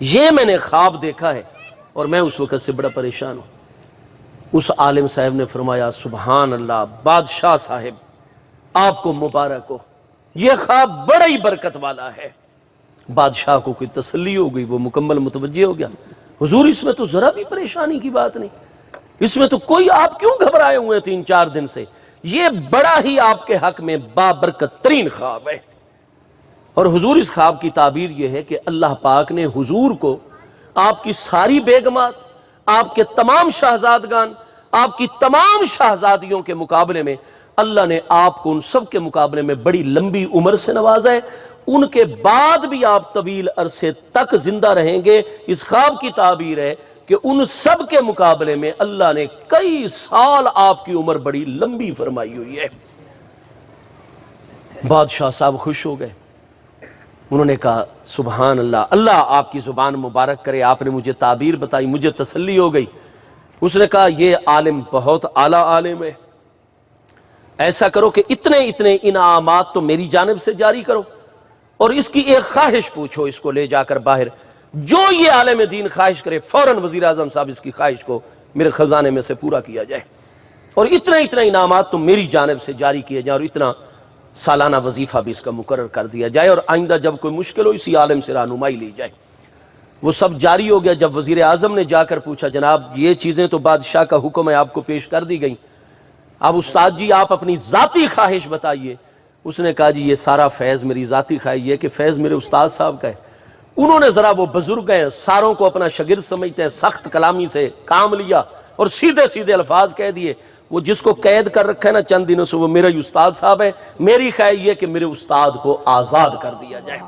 یہ میں نے خواب دیکھا ہے اور میں اس وقت سے بڑا پریشان ہوں۔ اس عالم صاحب نے فرمایا سبحان اللہ، بادشاہ صاحب آپ کو مبارک ہو، یہ خواب بڑا ہی برکت والا ہے۔ بادشاہ کو کوئی تسلی ہو گئی، وہ مکمل متوجہ ہو گیا، حضور اس میں تو ذرا بھی پریشانی کی بات نہیں، اس میں تو کوئی، آپ کیوں گھبرائے ہوئے 3-4 دن سے؟ یہ بڑا ہی آپ کے حق میں بابرکت ترین خواب ہے۔ اور حضور اس خواب کی تعبیر یہ ہے کہ اللہ پاک نے حضور کو آپ کی ساری بیگمات، آپ کے تمام شہزادگان، آپ کی تمام شہزادیوں کے مقابلے میں اللہ نے آپ کو ان سب کے مقابلے میں بڑی لمبی عمر سے نوازا ہے، ان کے بعد بھی آپ طویل عرصے تک زندہ رہیں گے۔ اس خواب کی تعبیر ہے کہ ان سب کے مقابلے میں اللہ نے کئی سال آپ کی عمر بڑی لمبی فرمائی ہوئی ہے۔ بادشاہ صاحب خوش ہو گئے، انہوں نے کہا سبحان اللہ، اللہ آپ کی زبان مبارک کرے، آپ نے مجھے تعبیر بتائی، مجھے تسلی ہو گئی۔ اس نے کہا یہ عالم بہت اعلیٰ عالم ہے، ایسا کرو کہ اتنے انعامات تو میری جانب سے جاری کرو، اور اس کی ایک خواہش پوچھو، اس کو لے جا کر باہر، جو یہ عالم دین خواہش کرے فوراً وزیر اعظم صاحب اس کی خواہش کو میرے خزانے میں سے پورا کیا جائے، اور اتنے انعامات تو میری جانب سے جاری کیے جائیں، اور اتنا سالانہ وظیفہ بھی اس کا مقرر کر دیا جائے، اور آئندہ جب کوئی مشکل ہو اسی عالم سے رہنمائی لی جائے۔ وہ سب جاری ہو گیا۔ جب وزیر اعظم نے جا کر پوچھا جناب یہ چیزیں تو بادشاہ کا حکم ہے آپ کو پیش کر دی گئیں، اب استاد جی آپ اپنی ذاتی خواہش بتائیے۔ اس نے کہا جی یہ سارا فیض میری ذاتی خواہش ہے کہ فیض میرے استاد صاحب کا ہے۔ انہوں نے ذرا، وہ بزرگ ہیں، ساروں کو اپنا شاگرد سمجھتے ہیں، سخت کلامی سے کام لیا اور سیدھے الفاظ کہہ دیے، وہ جس کو قید کر رکھا ہے نا چند دنوں سے، وہ میرا ہی استاد صاحب ہے، میری خواہش یہ کہ میرے استاد کو آزاد کر دیا جائے۔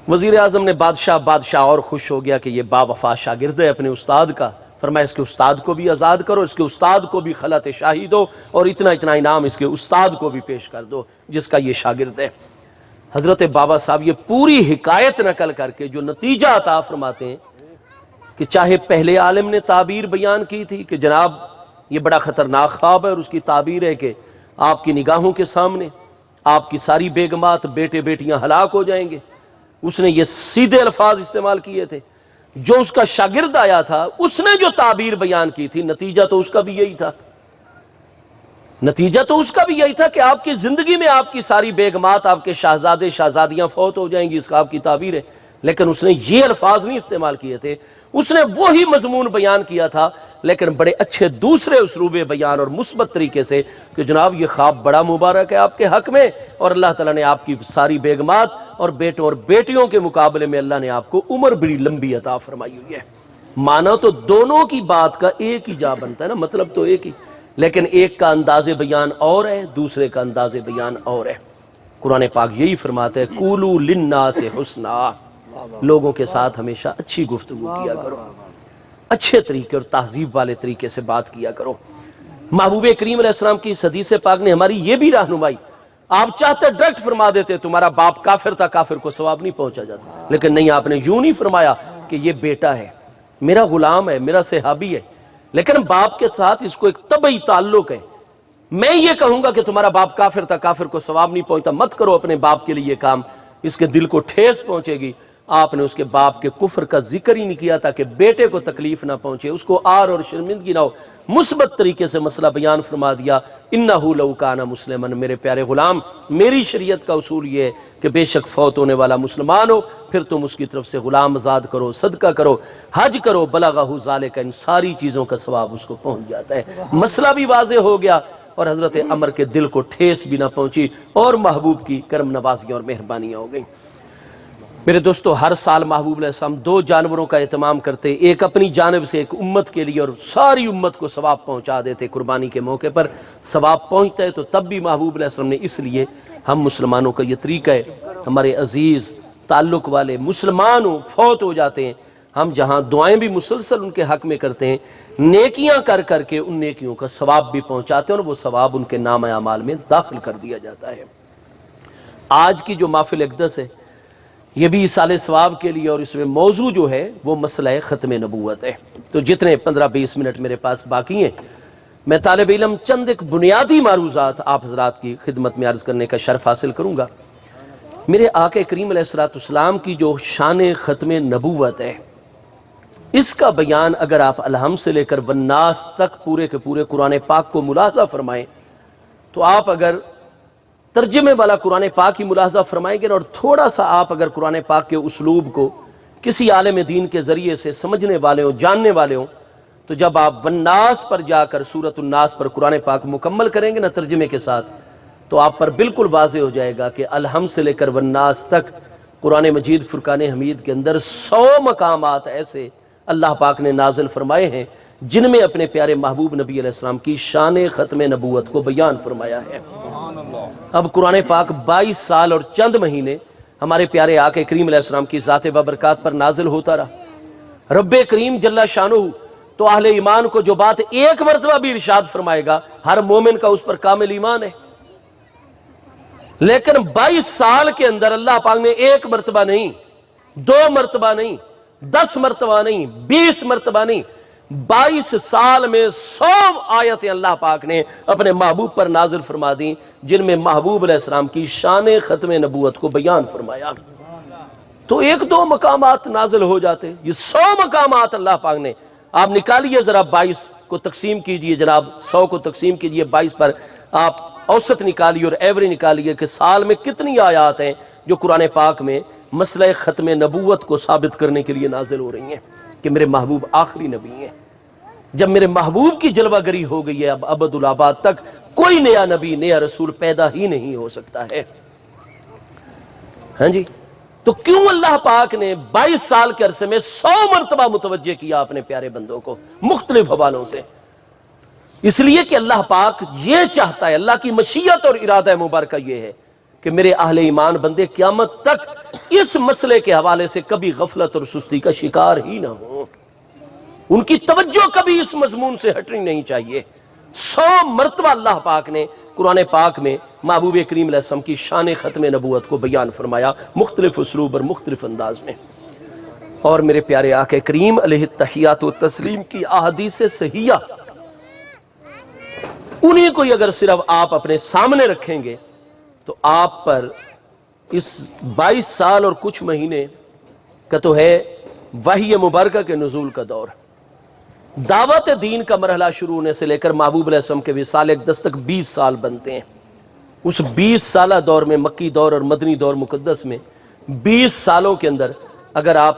وزیر اعظم نے بادشاہ اور خوش ہو گیا کہ یہ با وفا شاگرد ہے اپنے استاد کا، فرمایا اس کے استاد کو بھی آزاد کرو، اس کے استاد کو بھی خلعت شاہی دو، اور اتنا انعام اس کے استاد کو بھی پیش کر دو جس کا یہ شاگرد ہے۔ حضرت بابا صاحب یہ پوری حکایت نقل کر کے جو نتیجہ عطا فرماتے ہیں کہ چاہے پہلے عالم نے تعبیر بیان کی تھی کہ جناب یہ بڑا خطرناک خواب ہے، اور اس کی تعبیر ہے کہ آپ کی نگاہوں کے سامنے آپ کی ساری بیگمات، بیٹے بیٹیاں ہلاک ہو جائیں گے، اس نے یہ سیدھے الفاظ استعمال کیے تھے۔ جو اس کا شاگرد آیا تھا اس نے جو تعبیر بیان کی تھی، نتیجہ تو اس کا بھی یہی تھا، کہ آپ کی زندگی میں آپ کی ساری بیگمات، آپ کے شہزادے شہزادیاں فوت ہو جائیں گی، اس خواب کی تعبیر ہے۔ لیکن اس نے یہ الفاظ نہیں استعمال کیے تھے، اس نے وہی مضمون بیان کیا تھا لیکن بڑے اچھے دوسرے اسلوب بیان اور مثبت طریقے سے کہ جناب یہ خواب بڑا مبارک ہے آپ کے حق میں، اور اللہ تعالیٰ نے آپ کی ساری بیگمات اور بیٹوں اور بیٹیوں کے مقابلے میں اللہ نے آپ کو عمر بڑی لمبی عطا فرمائی ہوئی ہے۔ مانا تو دونوں کی بات کا ایک ہی جا بنتا ہے نا، مطلب تو ایک ہی، لیکن ایک کا انداز بیان اور ہے، دوسرے کا انداز بیان اور ہے۔ قرآن پاک یہی فرماتا ہے قولوا للناس حسنا، لوگوں کے ساتھ ہمیشہ اچھی گفتگو کیا کرو، اچھے طریقے اور تہذیب والے طریقے سے بات کیا کرو۔ محبوب کریم علیہ السلام کی اس حدیث پاک نے ہماری یہ بھی رہنمائی، آپ چاہتے ڈائریکٹ فرما دیتے تمہارا باپ کافر تھا، کافر کو ثواب نہیں پہنچا جاتا، لیکن نہیں، آپ نے یوں نہیں فرمایا کہ یہ بیٹا ہے، میرا غلام ہے، میرا صحابی ہے، لیکن باپ کے ساتھ اس کو ایک طبعی تعلق ہے۔ میں یہ کہوں گا کہ تمہارا باپ کافر تھا، کافر کو ثواب نہیں پہنچتا، مت کرو اپنے باپ کے لیے یہ کام، اس کے دل کو ٹھیس پہنچے گی۔ آپ نے اس کے باپ کے کفر کا ذکر ہی نہیں کیا تاکہ بیٹے کو تکلیف نہ پہنچے، اس کو آر اور شرمندگی نہ ہو، مثبت طریقے سے مسئلہ بیان فرما دیا۔ انہو لو کان مسلمن، میرے پیارے غلام، میری شریعت کا اصول یہ ہے کہ بے شک فوت ہونے والا مسلمان ہو، پھر تم اس کی طرف سے غلام آزاد کرو، صدقہ کرو، حج کرو، بلغہ ذالک، ان ساری چیزوں کا ثواب اس کو پہنچ جاتا ہے۔ مسئلہ بھی واضح ہو گیا اور حضرت عمر کے دل کو ٹھیس بھی نہ پہنچی، اور محبوب کی کرم نوازیاں اور مہربانیاں ہو گئیں۔ میرے دوستو، ہر سال محبوب علیہ السلام 2 جانوروں کا اہتمام کرتے، ایک اپنی جانب سے، ایک امت کے لیے، اور ساری امت کو ثواب پہنچا دیتے۔ قربانی کے موقع پر ثواب پہنچتا ہے تو تب بھی محبوب علیہ السلام نے، اس لیے ہم مسلمانوں کا یہ طریقہ ہے، ہمارے عزیز تعلق والے مسلمان فوت ہو جاتے ہیں، ہم جہاں دعائیں بھی مسلسل ان کے حق میں کرتے ہیں، نیکیاں کر کر کے ان نیکیوں کا ثواب بھی پہنچاتے ہیں، اور وہ ثواب ان کے نام اعمال میں داخل کر دیا جاتا ہے۔ آج کی جو محفل اقدس ہے یہ بھی ایصال ثواب کے لیے، اور اس میں موضوع جو ہے وہ مسئلہ ختم نبوت ہے۔ تو جتنے 15-20 منٹ میرے پاس باقی ہیں، میں طالب علم چند ایک بنیادی معروضات آپ حضرات کی خدمت میں عرض کرنے کا شرف حاصل کروں گا۔ میرے آقا کریم علیہ السلام کی جو شان ختم نبوت ہے، اس کا بیان اگر آپ الحم سے لے کر والناس تک پورے کے پورے قرآن پاک کو ملاحظہ فرمائیں تو آپ اگر ترجمے والا قرآن پاک کی ملاحظہ فرمائیں گے اور تھوڑا سا آپ اگر قرآن پاک کے اسلوب کو کسی عالم دین کے ذریعے سے سمجھنے والے ہوں، جاننے والے ہوں، تو جب آپ والناس پر جا کر سورۃ الناس پر قرآن پاک مکمل کریں گے نا ترجمے کے ساتھ، تو آپ پر بالکل واضح ہو جائے گا کہ الحمد سے لے کر والناس تک قرآن مجید فرقان حمید کے اندر 100 مقامات ایسے اللہ پاک نے نازل فرمائے ہیں جن میں اپنے پیارے محبوب نبی علیہ السلام کی شان ختم نبوت کو بیان فرمایا ہے۔ اب قرآن پاک 22 سال اور چند مہینے ہمارے پیارے آقا کریم علیہ السلام کی ذات بابرکات پر نازل ہوتا رہا۔ رب کریم جل شانہ تو اہل ایمان کو جو بات ایک مرتبہ بھی ارشاد فرمائے گا، ہر مومن کا اس پر کامل ایمان ہے، لیکن 22 سال کے اندر اللہ پاک نے ایک مرتبہ نہیں، 2 مرتبہ نہیں، 10 مرتبہ نہیں، 20 مرتبہ نہیں، 22 سال میں 100 آیتیں اللہ پاک نے اپنے محبوب پر نازل فرما دیں جن میں محبوب علیہ السلام کی شان ختم نبوت کو بیان فرمایا۔ تو 1-2 مقامات نازل ہو جاتے، یہ 100 مقامات اللہ پاک نے، آپ نکالیے ذرا 22 کو تقسیم کیجئے جناب، 100 کو تقسیم کیجئے 22 پر، آپ اوسط نکالیے اور ایوری نکالیے کہ سال میں کتنی آیات ہیں جو قرآن پاک میں مسئلہ ختم نبوت کو ثابت کرنے کے لیے نازل ہو رہی ہیں کہ میرے محبوب آخری نبی ہیں۔ جب میرے محبوب کی جلوہ گری ہو گئی ہے، اب ابد الآباد تک کوئی نیا نبی، نیا رسول پیدا ہی نہیں ہو سکتا ہے۔ ہاں جی، تو کیوں اللہ پاک نے 22 سال کے عرصے میں 100 مرتبہ متوجہ کیا اپنے پیارے بندوں کو مختلف حوالوں سے؟ اس لیے کہ اللہ پاک یہ چاہتا ہے، اللہ کی مشیت اور ارادہ مبارکہ یہ ہے کہ میرے اہل ایمان بندے قیامت تک اس مسئلے کے حوالے سے کبھی غفلت اور سستی کا شکار ہی نہ ہوں، ان کی توجہ کبھی اس مضمون سے ہٹنی نہیں چاہیے۔ 100 مرتبہ اللہ پاک نے قرآن پاک میں محبوب کریم علیہ السلام کی شان ختم نبوت کو بیان فرمایا مختلف اسلوب اور مختلف انداز میں۔ اور میرے پیارے آقا کریم علیہ التحیات و تسلیم کی احادیث صحیحہ، انہی کو اگر صرف آپ اپنے سامنے رکھیں گے تو آپ پر اس 22 سال اور کچھ مہینے کا تو ہے وحی مبارکہ کے نزول کا دور، دعوت دین کا مرحلہ شروع ہونے سے لے کر محبوب علیہ السلام کے وصال اقدس تک 20 سال بنتے ہیں۔ اس 20 سالہ دور میں، مکی دور اور مدنی دور مقدس میں 20 سالوں کے اندر اگر آپ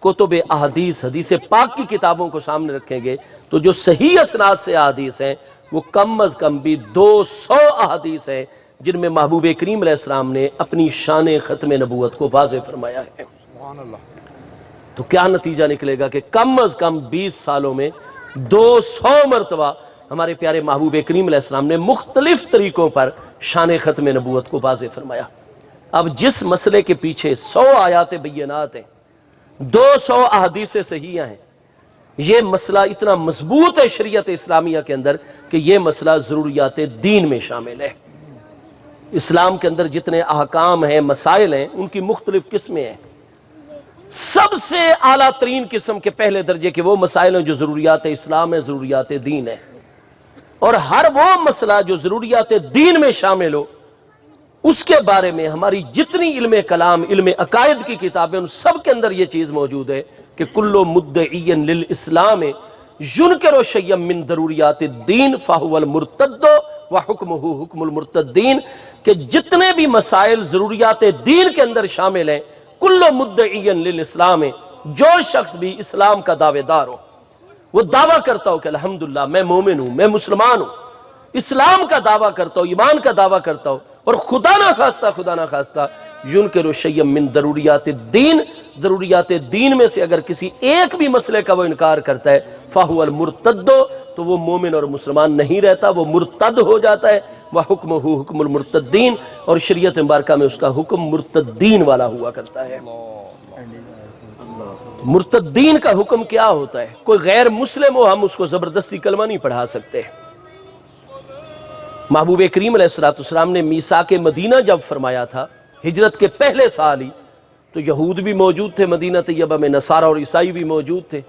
کتب احادیث، حدیث پاک کی کتابوں کو سامنے رکھیں گے تو جو صحیح اسناد سے احادیث ہیں وہ کم از کم بھی 200 احادیث ہیں جن میں محبوب کریم علیہ السلام نے اپنی شان ختم نبوت کو واضح فرمایا ہے۔ تو کیا نتیجہ نکلے گا کہ کم از کم 20 سالوں میں 200 مرتبہ ہمارے پیارے محبوب کریم علیہ السلام نے مختلف طریقوں پر شان ختم نبوت کو واضح فرمایا۔ اب جس مسئلے کے پیچھے 100 آیات بینات ہیں، 200 احادیث صحیحہ ہیں، یہ مسئلہ اتنا مضبوط ہے شریعت اسلامیہ کے اندر کہ یہ مسئلہ ضروریات دین میں شامل ہے۔ اسلام کے اندر جتنے احکام ہیں، مسائل ہیں، ان کی مختلف قسمیں ہیں۔ سب سے اعلیٰ ترین قسم کے پہلے درجے کے وہ مسائل ہیں جو ضروریات اسلام ہیں، ضروریات دین ہیں، اور ہر وہ مسئلہ جو ضروریات دین میں شامل ہو اس کے بارے میں ہماری جتنی علم کلام، علم عقائد کی کتابیں، ان سب کے اندر یہ چیز موجود ہے کہ کل مدعی للاسلام ینکر شیئا من ضروریات الدین فہو المرتد وحکمہ حکم المرتدین، کہ جتنے بھی مسائل ضروریات دین کے اندر شامل ہیں، کل مدعی للاسلام، جو شخص بھی اسلام کا دعوے دار ہو، وہ دعویٰ کرتا ہو کہ الحمدللہ میں مومن ہوں، میں مسلمان ہوں، اسلام کا دعویٰ کرتا ہو، ایمان کا دعویٰ کرتا ہو، اور خدا نہ خواستہ ینکر شیئا من ضروریات الدین، ضروریات دین میں سے اگر کسی ایک بھی مسئلے کا وہ انکار کرتا ہے فہو المرتد، تو وہ مومن اور مسلمان نہیں رہتا، وہ مرتد ہو جاتا ہے۔ وحکمہ حکم المرتدین، اور شریعت مبارکہ میں اس کا حکم مرتدین والا ہوا کرتا ہے۔ مرتدین کا حکم کیا ہوتا ہے؟ کوئی غیر مسلم ہو، ہم اس کو زبردستی کلمہ نہیں پڑھا سکتے۔ محبوب کریم علیہ السلام نے میثاق مدینہ جب فرمایا تھا ہجرت کے پہلے سال ہی، تو یہود بھی موجود تھے مدینہ طیبہ میں، نصارہ اور عیسائی بھی موجود تھے،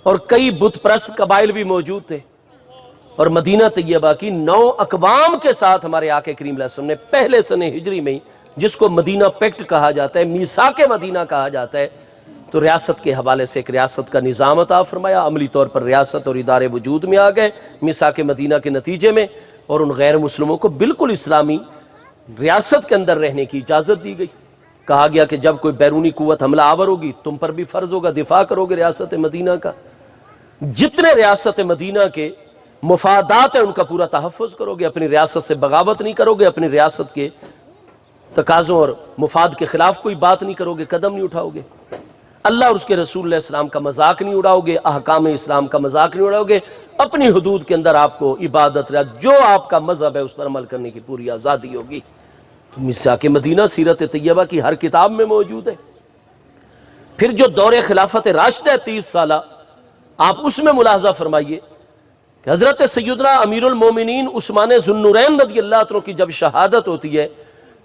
اور کئی بت پرست قبائل بھی موجود تھے، اور مدینہ طیبہ کی 9 اقوام کے ساتھ ہمارے آقا کریم علیہ السلام نے پہلے سن ہجری میں، جس کو مدینہ پیکٹ کہا جاتا ہے، میثاق مدینہ کہا جاتا ہے، تو ریاست کے حوالے سے ایک ریاست کا نظام عطا فرمایا، عملی طور پر ریاست اور ادارے وجود میں آ گئے میثاق مدینہ کے نتیجے میں، اور ان غیر مسلموں کو بالکل اسلامی ریاست کے اندر رہنے کی اجازت دی گئی. کہا گیا کہ جب کوئی بیرونی قوت حملہ آور ہوگی تم پر بھی فرض ہوگا دفاع کرو گے ریاست مدینہ کا. جتنے ریاست مدینہ کے مفادات ہیں ان کا پورا تحفظ کرو گے، اپنی ریاست سے بغاوت نہیں کرو گے، اپنی ریاست کے تقاضوں اور مفاد کے خلاف کوئی بات نہیں کرو گے، قدم نہیں اٹھاؤ گے. اللہ اور اس کے رسول علیہ السلام کا مذاق نہیں اڑاؤ گے، احکام اسلام کا مذاق نہیں اڑاؤ گے. اپنی حدود کے اندر آپ کو عبادت جو آپ کا مذہب ہے اس پر عمل کرنے کی پوری آزادی ہوگی. تو میثاق مدینہ سیرت طیبہ کی ہر کتاب میں موجود ہے. پھر جو دور خلافت راشدہ ہے 30 سالہ، آپ اس میں ملاحظہ فرمائیے کہ حضرت سیدنا امیر المومنین عثمان ذو النورین رضی اللہ عنہ کی جب شہادت ہوتی ہے،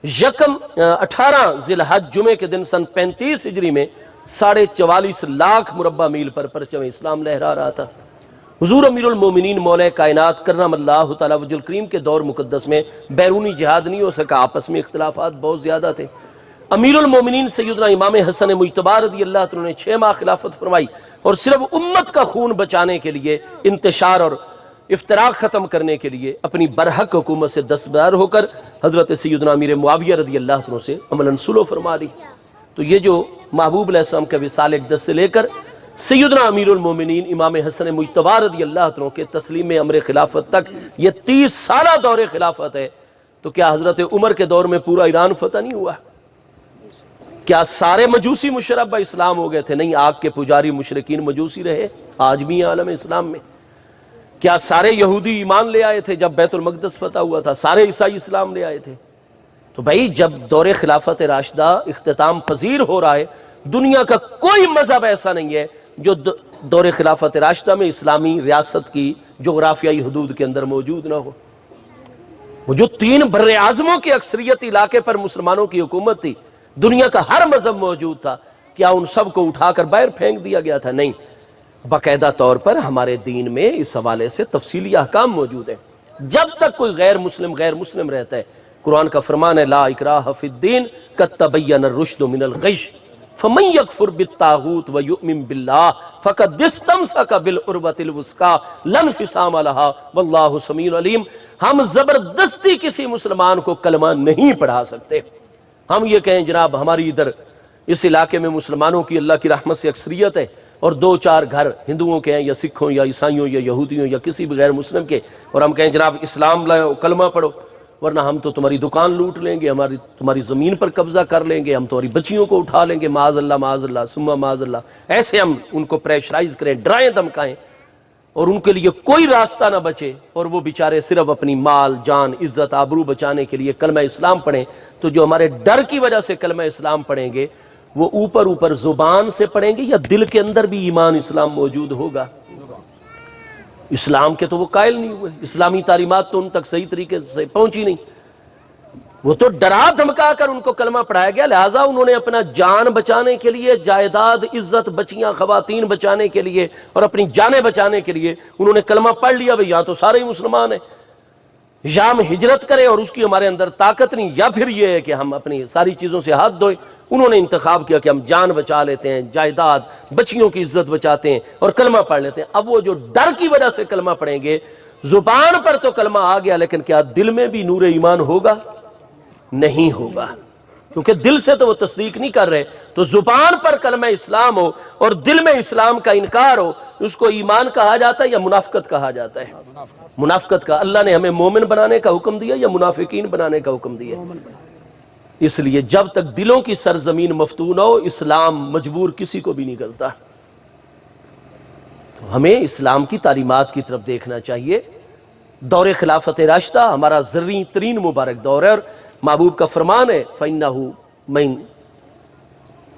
18 ذی الحج جمعے کے دن سن 35 ہجری میں 44.5 لاکھ مربع میل پر پرچم اسلام لہرا رہا تھا. حضور امیر المومنین مولا کائنات کرم اللہ تعالی وجہ الکریم کے دور مقدس میں بیرونی جہاد نہیں ہو سکا، آپس میں اختلافات بہت زیادہ تھے. امیر المومنین سیدنا امام حسن مجتبی رضی اللہ عنہ نے 6 ماہ خلافت فرمائی اور صرف امت کا خون بچانے کے لیے، انتشار اور افتراق ختم کرنے کے لیے اپنی برحق حکومت سے دستبردار ہو کر حضرت سیدنا امیر معاویہ رضی اللہ عنہ سے عملاً صلح فرما لی. تو یہ جو محبوب علیہ السلام کا وصال اقدس سے لے کر سیدنا امیر المومنین امام حسن مجتبی رضی اللہ عنہ کے تسلیم امر خلافت تک یہ 30 سالہ دور خلافت ہے. تو کیا حضرت عمر کے دور میں پورا ایران فتح نہیں ہوا؟ کیا سارے مجوسی مشرب اسلام ہو گئے تھے؟ نہیں، آگ کے پجاری مشرکین مجوسی رہے، آج بھی عالم اسلام میں. کیا سارے یہودی ایمان لے آئے تھے جب بیت المقدس فتح ہوا تھا؟ سارے عیسائی اسلام لے آئے تھے. تو بھائی جب دور خلافت راشدہ اختتام پذیر ہو رہا ہے، دنیا کا کوئی مذہب ایسا نہیں ہے جو دور خلافت راشدہ میں اسلامی ریاست کی جغرافیائی حدود کے اندر موجود نہ ہو. وہ جو 3 بر اعظموں کے اکثریت علاقے پر مسلمانوں کی حکومت تھی، دنیا کا ہر مذہب موجود تھا، کیا ان سب کو اٹھا کر باہر پھینک دیا گیا تھا؟ نہیں، باقاعدہ طور پر ہمارے دین میں اس حوالے سے تفصیلی احکام موجود ہیں. جب تک کوئی غیر مسلم رہتا ہے، قرآن کا فرمان ہے لا اکراہ فی الدین قد تبین الرشد من الغی فمن یکفر بالطاغوت ویؤمن باللہ فقد استمسک بالعروۃ الوثقی لا انفصام لها واللہ سمیع علیم. ہم زبردستی کسی مسلمان کو کلمہ نہیں پڑھا سکتے. ہم یہ کہیں جناب ہماری ادھر اس علاقے میں مسلمانوں کی اللہ کی رحمت سے اکثریت ہے اور 2-4 گھر ہندوؤں کے ہیں یا سکھوں یا عیسائیوں یا یہودیوں یا کسی بھی غیر مسلم کے، اور ہم کہیں جناب اسلام لاؤ کلمہ پڑھو ورنہ ہم تو تمہاری دکان لوٹ لیں گے، تمہاری زمین پر قبضہ کر لیں گے، ہم تمہاری بچیوں کو اٹھا لیں گے، معاذ اللہ ثم معاذ اللہ. ایسے ہم ان کو پریشرائز کریں، ڈرائیں دھمکائیں اور ان کے لیے کوئی راستہ نہ بچے اور وہ بیچارے صرف اپنی مال جان عزت آبرو بچانے کے لیے کلمہ اسلام پڑھیں. تو جو ہمارے ڈر کی وجہ سے کلمہ اسلام پڑھیں گے وہ اوپر زبان سے پڑھیں گے یا دل کے اندر بھی ایمان اسلام موجود ہوگا؟ اسلام کے تو وہ قائل نہیں ہوئے، اسلامی تعلیمات تو ان تک صحیح طریقے سے پہنچی نہیں. وہ تو ڈرا دھمکا کر ان کو کلمہ پڑھایا گیا، لہٰذا انہوں نے اپنا جان بچانے کے لیے، جائیداد عزت بچیاں خواتین بچانے کے لیے اور اپنی جانیں بچانے کے لیے انہوں نے کلمہ پڑھ لیا. بھئی یا تو سارے ہی مسلمان ہیں، یا ہم ہجرت کریں اور اس کی ہمارے اندر طاقت نہیں، یا پھر یہ ہے کہ ہم اپنی ساری چیزوں سے ہاتھ دھوئیں. انہوں نے انتخاب کیا کہ ہم جان بچا لیتے ہیں، جائیداد بچیوں کی عزت بچاتے ہیں اور کلمہ پڑھ لیتے ہیں. اب وہ جو ڈر کی وجہ سے کلمہ پڑھیں گے، زبان پر تو کلمہ آ گیا لیکن کیا دل میں بھی نور ایمان ہوگا؟ نہیں ہوگا، کیونکہ دل سے تو وہ تصدیق نہیں کر رہے. تو زبان پر کلمہ اسلام ہو اور دل میں اسلام کا انکار ہو، اس کو ایمان کہا جاتا ہے یا منافقت کہا جاتا ہے؟ منافقت کا. اللہ نے ہمیں مومن بنانے کا حکم دیا یا منافقین بنانے کا حکم دیا؟ اس لیے جب تک دلوں کی سرزمین مفتون ہو، اسلام مجبور کسی کو بھی نہیں کرتا. تو ہمیں اسلام کی تعلیمات کی طرف دیکھنا چاہیے. دور خلافت راشدہ ہمارا زرعی ترین مبارک دور ہے اور محبوب کا فرمان ہے فَإِنَّهُ مَن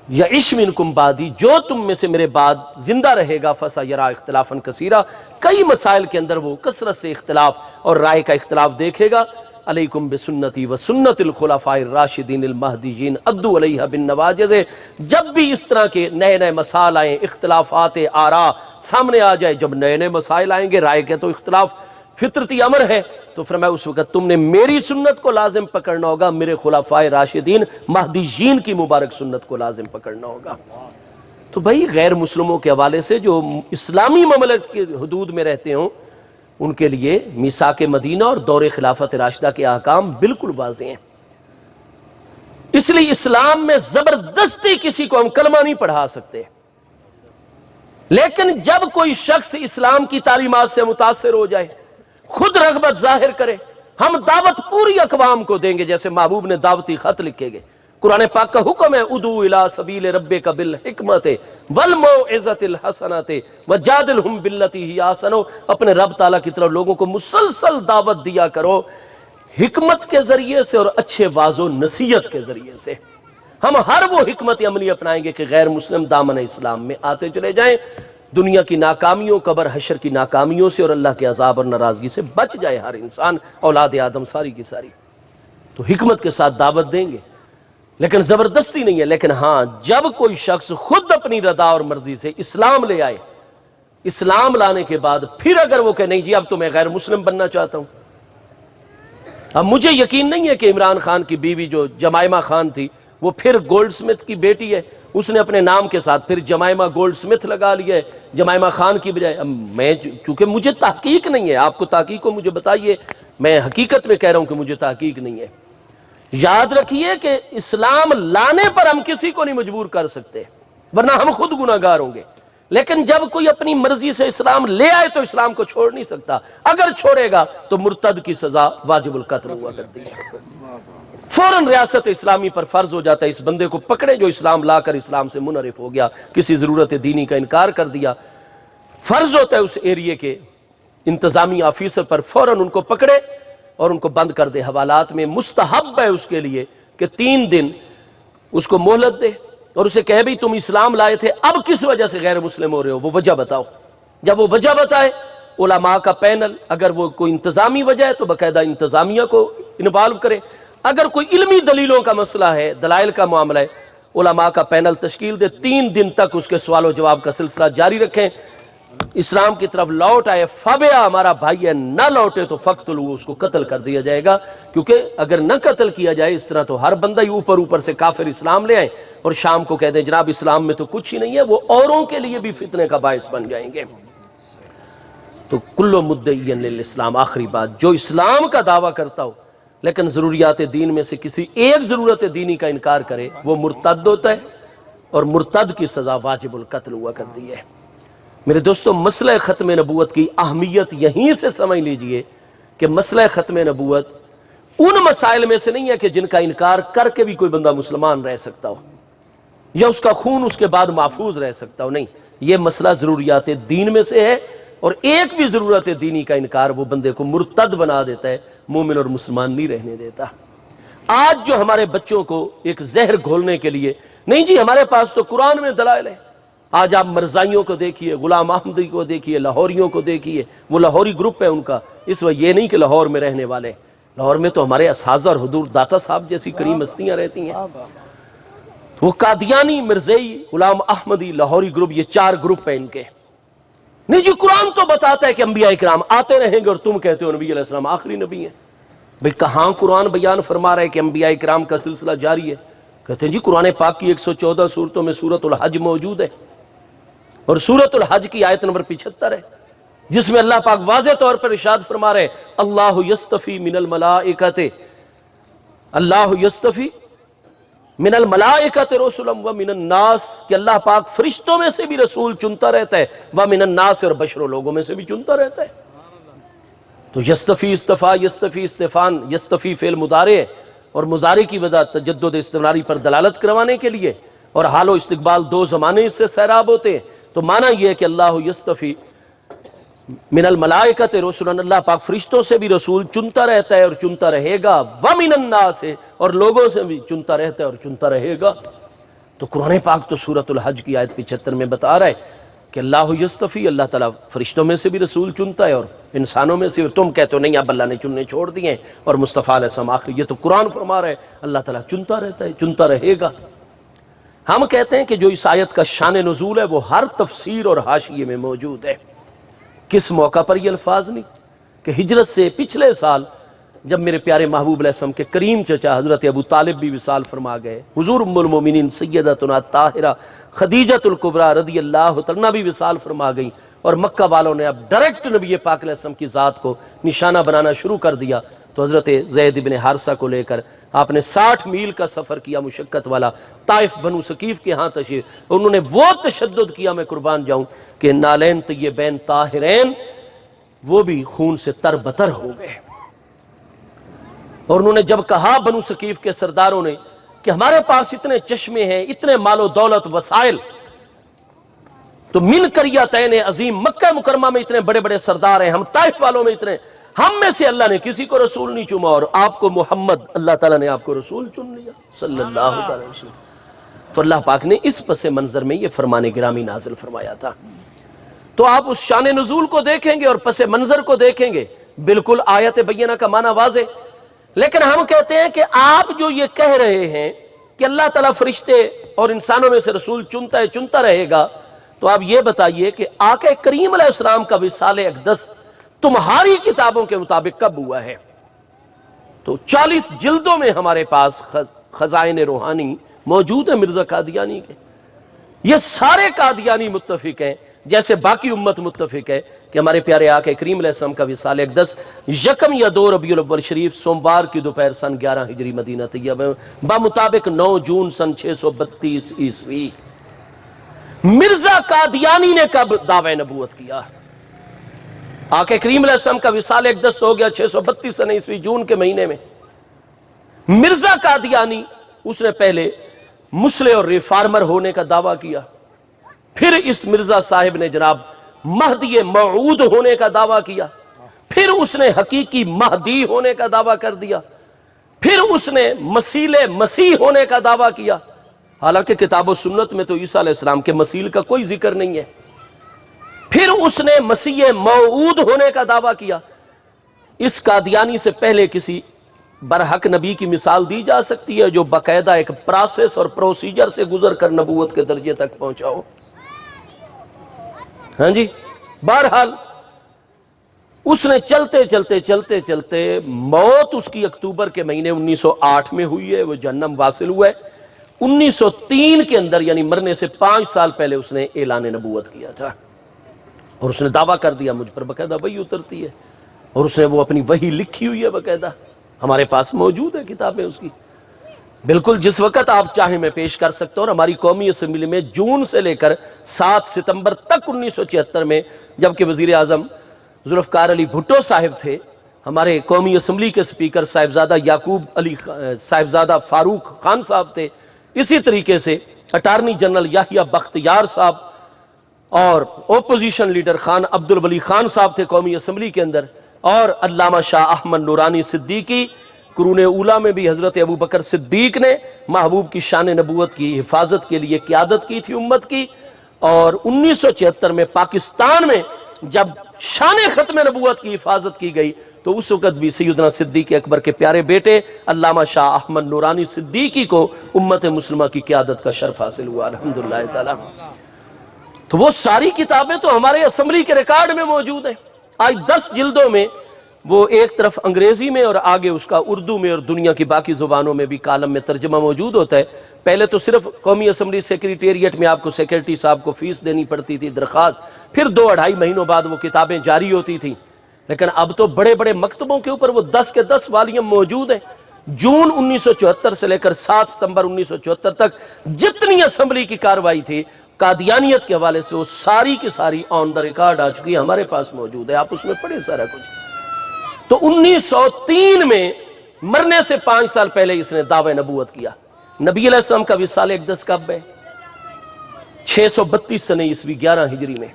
یعش منکم بعدی، جو تم میں سے میرے بعد زندہ رہے گا فَسَیَرَىٰ اخْتِلَافًا کَثِیرًا، کئی مسائل کے اندر وہ کثرت سے اختلاف اور رائے کا اختلاف دیکھے گا. علیکم بسنتی و سنت الخلفاء الراشدین المہدیین عضوا علیہا بالنواجذ. جب بھی اس طرح کے نئے مسائل آئیں، اختلافات آراء سامنے آ جائے، جب نئے مسائل آئیں گے، رائے کے تو اختلاف فطرتی امر ہے، تو فرمایا اس وقت تم نے میری سنت کو لازم پکڑنا ہوگا، میرے خلفائے راشدین مہدیین کی مبارک سنت کو لازم پکڑنا ہوگا. تو بھائی غیر مسلموں کے حوالے سے جو اسلامی مملکت کے حدود میں رہتے ہوں، ان کے لیے میثاق مدینہ اور دور خلافت راشدہ کے احکام بالکل واضح ہیں۔ اس لیے اسلام میں زبردستی کسی کو ہم کلمہ نہیں پڑھا سکتے، لیکن جب کوئی شخص اسلام کی تعلیمات سے متاثر ہو جائے، خود رغبت ظاہر کرے، ہم دعوت پوری اقوام کو دیں گے، جیسے محبوب نے دعوتی خط لکھے گئے۔ قرآن پاک کا حکم ہے ادعو الی سبیل ربک بالحکمت والموعظۃ الحسنۃ وجادلہم باللتی ہی احسن، اپنے رب تعالیٰ کی طرف لوگوں کو مسلسل دعوت دیا کرو، حکمت کے ذریعے سے اور اچھے واعظ و نصیحت کے ذریعے سے۔ ہم ہر وہ حکمت عملی اپنائیں گے کہ غیر مسلم دامن اسلام میں آتے چلے جائیں، دنیا کی ناکامیوں، قبر حشر کی ناکامیوں سے اور اللہ کے عذاب اور ناراضگی سے بچ جائے ہر انسان، اولاد آدم ساری کی ساری۔ تو حکمت کے ساتھ دعوت دیں گے، لیکن زبردستی نہیں ہے۔ لیکن ہاں، جب کوئی شخص خود اپنی رضا اور مرضی سے اسلام لے آئے، اسلام لانے کے بعد پھر اگر وہ کہ نہیں جی اب تو میں غیر مسلم بننا چاہتا ہوں، اب مجھے یقین نہیں ہے کہ عمران خان کی بیوی جو جمائمہ خان تھی وہ پھر گولڈ سمتھ کی بیٹی ہے، اس نے اپنے نام کے ساتھ پھر جمائمہ گولڈ سمتھ لگا لیا ہے جمائمہ خان کی بجائے۔ اب میں چونکہ مجھے تحقیق نہیں ہے، آپ کو تحقیق کو مجھے بتائیے، میں حقیقت میں کہہ رہا ہوں کہ مجھے تحقیق نہیں ہے۔ یاد رکھیے کہ اسلام لانے پر ہم کسی کو نہیں مجبور کر سکتے، ورنہ ہم خود گناہگار ہوں گے، لیکن جب کوئی اپنی مرضی سے اسلام لے آئے تو اسلام کو چھوڑ نہیں سکتا، اگر چھوڑے گا تو مرتد کی سزا واجب القتل ہوا کرتی ہے، فوراً ریاست اسلامی پر فرض ہو جاتا ہے اس بندے کو پکڑے جو اسلام لا کر اسلام سے منحرف ہو گیا، کسی ضرورت دینی کا انکار کر دیا، فرض ہوتا ہے اس ایریے کے انتظامی آفیسر پر فوراً ان کو پکڑے اور ان کو بند کر دے حوالات میں۔ مستحب ہے اس کے لیے کہ 3 دن اس کو مہلت دے اور اسے کہے بھی تم اسلام لائے تھے، اب کس وجہ سے غیر مسلم ہو رہے ہو، وہ وجہ بتاؤ۔ جب وہ وجہ بتائے، علماء کا پینل، اگر وہ کوئی انتظامی وجہ ہے تو باقاعدہ انتظامیہ کو انوالو کرے، اگر کوئی علمی دلیلوں کا مسئلہ ہے، دلائل کا معاملہ ہے، علماء کا پینل تشکیل دے، 3 دن تک اس کے سوال و جواب کا سلسلہ جاری رکھیں، اسلام کی طرف لوٹ آئے، فابیا ہمارا بھائی ہے، نہ لوٹے تو فقتلو، اس کو قتل کر دیا جائے گا، کیونکہ اگر نہ قتل کیا جائے اس طرح تو ہر بندہ ہی اوپر سے کافر اسلام لے آئے اور شام کو کہہ دیں جناب اسلام میں تو کچھ ہی نہیں ہے، وہ اوروں کے لیے بھی فتنے کا باعث بن جائیں گے۔ تو کل مدعی للاسلام، آخری بات، جو اسلام کا دعویٰ کرتا ہو لیکن ضروریات دین میں سے کسی ایک ضرورت دینی کا انکار کرے وہ مرتد ہوتا ہے، اور مرتد کی سزا واجب القتل ہوا کرتی ہے۔ میرے دوستو، مسئلہ ختم نبوت کی اہمیت یہیں سے سمجھ لیجئے کہ مسئلہ ختم نبوت ان مسائل میں سے نہیں ہے کہ جن کا انکار کر کے بھی کوئی بندہ مسلمان رہ سکتا ہو یا اس کا خون اس کے بعد محفوظ رہ سکتا ہو، نہیں، یہ مسئلہ ضروریات دین میں سے ہے، اور ایک بھی ضرورت دینی کا انکار وہ بندے کو مرتد بنا دیتا ہے، مومن اور مسلمان نہیں رہنے دیتا۔ آج جو ہمارے بچوں کو ایک زہر گھولنے کے لیے، نہیں جی ہمارے پاس تو قرآن میں دلائل ہے، آج آپ مرزائیوں کو دیکھیے، غلام احمدی کو دیکھیے، لاہوریوں کو دیکھیے، وہ لاہوری گروپ ہے ان کا، اس وقت یہ نہیں کہ لاہور میں رہنے والے، لاہور میں تو ہمارے اساتذہ اور حضور داتا صاحب جیسی کریم ہستیاں رہتی ہیں، وہ قادیانی، مرزائی، غلام احمدی، لاہوری گروپ، یہ 4 گروپ ہیں ان کے۔ نہیں جی قرآن تو بتاتا ہے کہ انبیاء اکرام آتے رہیں گے اور تم کہتے ہو نبی علیہ السلام آخری نبی ہیں۔ بھئی کہاں قرآن بیان فرما رہا ہے کہ انبیاء اکرام کا سلسلہ جاری ہے؟ کہتے ہیں جی قرآن پاک کی 114 سورتوں میں سورۃ الحج موجود ہے، اور سورۃ الحج کی آیت نمبر 75 ہے، جس میں اللہ پاک واضح طور پر ارشاد فرما رہے اللہ یستفی من الملائکۃ، اللہ یستفی من الملائکۃ رسلا ومن الناس، کہ اللہ پاک فرشتوں میں سے بھی رسول چنتا رہتا ہے، ومن الناس، اور بشر و لوگوں میں سے بھی چنتا رہتا ہے۔ تو یستفی، استفا، یستفی، استفان، یستفی فعل مضارع ہے، اور مضارع کی وجہ تجدد استمراری پر دلالت کروانے کے لیے، اور حال و استقبال 2 زمانے اس سے سیراب ہوتے ہیں، تو معنی یہ ہے کہ اللہ یستفی من الملائکۃ رسلا، اللہ پاک فرشتوں سے بھی رسول چنتا رہتا ہے اور چنتا رہے گا، ومن الناس، اور لوگوں سے بھی چنتا رہتا ہے اور چنتا رہے گا۔ تو قرآن پاک تو سورۃ الحج کی آیت 75 میں بتا رہا ہے کہ اللہ یستفی، اللہ تعالیٰ فرشتوں میں سے بھی رسول چنتا ہے اور انسانوں میں سے، تم کہتے ہو نہیں اب اللہ نے چننے چھوڑ دیے ہیں اور مصطفیٰ علیہ السلام آخری، یہ تو قرآن فرما رہا ہے اللہ تعالیٰ چنتا رہتا ہے، چنتا رہے گا۔ ہم کہتے ہیں کہ جو اس آیت کا شان نزول ہے وہ ہر تفسیر اور حاشیے میں موجود ہے۔ کس موقع پر یہ الفاظ نہیں کہ ہجرت سے پچھلے سال جب میرے پیارے محبوب علیہ السلام کے کریم چچا حضرت ابو طالب بھی وصال فرما گئے، حضور ام المومنین سیدتنا طاہرہ خدیجۃ الکبریٰ رضی اللہ تعالیٰ بھی وصال فرما گئیں، اور مکہ والوں نے اب ڈائریکٹ نبی پاک علیہ السلام کی ذات کو نشانہ بنانا شروع کر دیا، تو حضرت زید بن حارثہ کو لے کر آپ نے 60 میل کا سفر کیا مشقت والا، طائف بنو ثقیف کے ہاں تشریف، انہوں نے وہ تشدد کیا، میں قربان جاؤں کہ نالین طیبین طاہرین وہ بھی خون سے تر بتر ہو گئے۔ اور انہوں نے جب کہا بنو ثقیف کے سرداروں نے کہ ہمارے پاس اتنے چشمے ہیں، اتنے مال و دولت وسائل، تو من قریتین عظیم، مکہ مکرمہ میں اتنے بڑے بڑے سردار ہیں، ہم طائف والوں میں اتنے، ہم میں سے اللہ نے کسی کو رسول نہیں چنا، اور آپ کو محمد، اللہ تعالیٰ نے آپ کو رسول چن لیا صلی اللہ علیہ وسلم۔ تو اللہ پاک نے اس پس منظر میں یہ فرمان گرامی نازل فرمایا تھا۔ تو آپ اس شان نزول کو دیکھیں گے اور پس منظر کو دیکھیں گے، بالکل آیت بینہ کا معنی واضح۔ لیکن ہم کہتے ہیں کہ آپ جو یہ کہہ رہے ہیں کہ اللہ تعالیٰ فرشتے اور انسانوں میں سے رسول چنتا رہے گا، تو آپ یہ بتائیے کہ آقا کریم علیہ السلام کا وصال اقدس تمہاری کتابوں کے مطابق کب ہوا ہے؟ تو 40 جلدوں میں ہمارے پاس خزائن روحانی موجود ہیں مرزا قادیانی کے۔ یہ سارے قادیانی متفق ہیں، جیسے باقی امت متفق ہے کہ ہمارے پیارے آقا کریم علیہ السلام کا وصال اقدس 1 یا 2 ربیع الاول شریف سوموار کی دوپہر سن 11 ہجری مدینہ طیبہ بمطابق 9 جون سن 632 عیسوی۔ مرزا قادیانی نے کب دعوی نبوت کیا؟ آقا کریم علیہ السلام کا وصال اقدس تو ہو گیا 632 سن عیسوی جون کے مہینے میں۔ مرزا قادیانی اس نے پہلے مسلح اور ریفارمر ہونے کا دعویٰ کیا، پھر اس مرزا صاحب نے جناب مہدی موعود ہونے کا دعویٰ کیا، پھر اس نے حقیقی مہدی ہونے کا دعویٰ کر دیا، پھر اس نے مسیل مسیح ہونے کا دعویٰ کیا، حالانکہ کتاب و سنت میں تو عیسیٰ علیہ السلام کے مسیل کا کوئی ذکر نہیں ہے۔ پھر اس نے مسیح موعود ہونے کا دعویٰ کیا۔ اس قادیانی سے پہلے کسی برحق نبی کی مثال دی جا سکتی ہے جو باقاعدہ ایک پروسیس اور پروسیجر سے گزر کر نبوت کے درجے تک پہنچا ہو؟ ہاں جی، بہرحال اس نے چلتے موت اس کی اکتوبر کے مہینے 1908 میں ہوئی ہے، وہ جہنم واصل ہوا ہے۔ 1903 کے اندر یعنی مرنے سے 5 سال پہلے اس نے اعلان نبوت کیا تھا، اور اس نے دعویٰ کر دیا مجھ پر باقاعدہ وحی اترتی ہے، اور اس نے وہ اپنی وحی لکھی ہوئی ہے باقاعدہ، ہمارے پاس موجود ہے کتابیں اس کی، بالکل جس وقت آپ چاہیں میں پیش کر سکتا ہوں۔ اور ہماری قومی اسمبلی میں جون سے لے کر 7 ستمبر تک 1976 میں، جبکہ وزیر اعظم ذوالفقار علی بھٹو صاحب تھے، ہمارے قومی اسمبلی کے سپیکر صاحبزادہ یعقوب علی صاحبزادہ فاروق خان صاحب تھے، اسی طریقے سے اٹارنی جنرل یحییٰ بختیار صاحب اور اپوزیشن لیڈر خان عبد الولی خان صاحب تھے قومی اسمبلی کے اندر، اور علامہ شاہ احمد نورانی صدیقی، قرون اولیٰ میں بھی حضرت ابو بکر صدیق نے محبوب کی شان نبوت کی حفاظت کے لیے قیادت کی تھی امت کی۔ اور 1976 میں پاکستان میں جب شان ختم نبوت کی حفاظت کی گئی تو اس وقت بھی سیدنا صدیق اکبر کے پیارے بیٹے علامہ شاہ احمد نورانی صدیقی کو امت مسلمہ کی قیادت کا شرف حاصل ہوا الحمدللہ تعالی۔ تو وہ ساری کتابیں تو ہمارے اسمبلی کے ریکارڈ میں موجود ہیں، آج 10 جلدوں میں، وہ ایک طرف انگریزی میں اور آگے اس کا اردو میں اور دنیا کی باقی زبانوں میں بھی کالم میں ترجمہ موجود ہوتا ہے۔ پہلے تو صرف قومی اسمبلی سیکریٹریٹ میں آپ کو سیکریٹری صاحب کو فیس دینی پڑتی تھی درخواست، پھر 2-2.5 مہینوں بعد وہ کتابیں جاری ہوتی تھیں، لیکن اب تو بڑے بڑے مکتبوں کے اوپر وہ 10 کے 10 والیوم موجود ہیں۔ جون 1974 سے لے کر 7 ستمبر 1974 تک جتنی اسمبلی کی کارروائی تھی قادیانیت کے حوالے سے، وہ ساری کی ساری آن دا ریکارڈ آ چکی ہے، ہمارے پاس موجود ہے، آپ اس میں پڑھیں سارا کچھ۔ تو 1903 میں مرنے سے 5 سال پہلے اس نے دعوی نبوت کیا۔ نبی علیہ السلام کا وصال اقدس کب ہے؟ 632 سن عیسوی 11 ہجری میں۔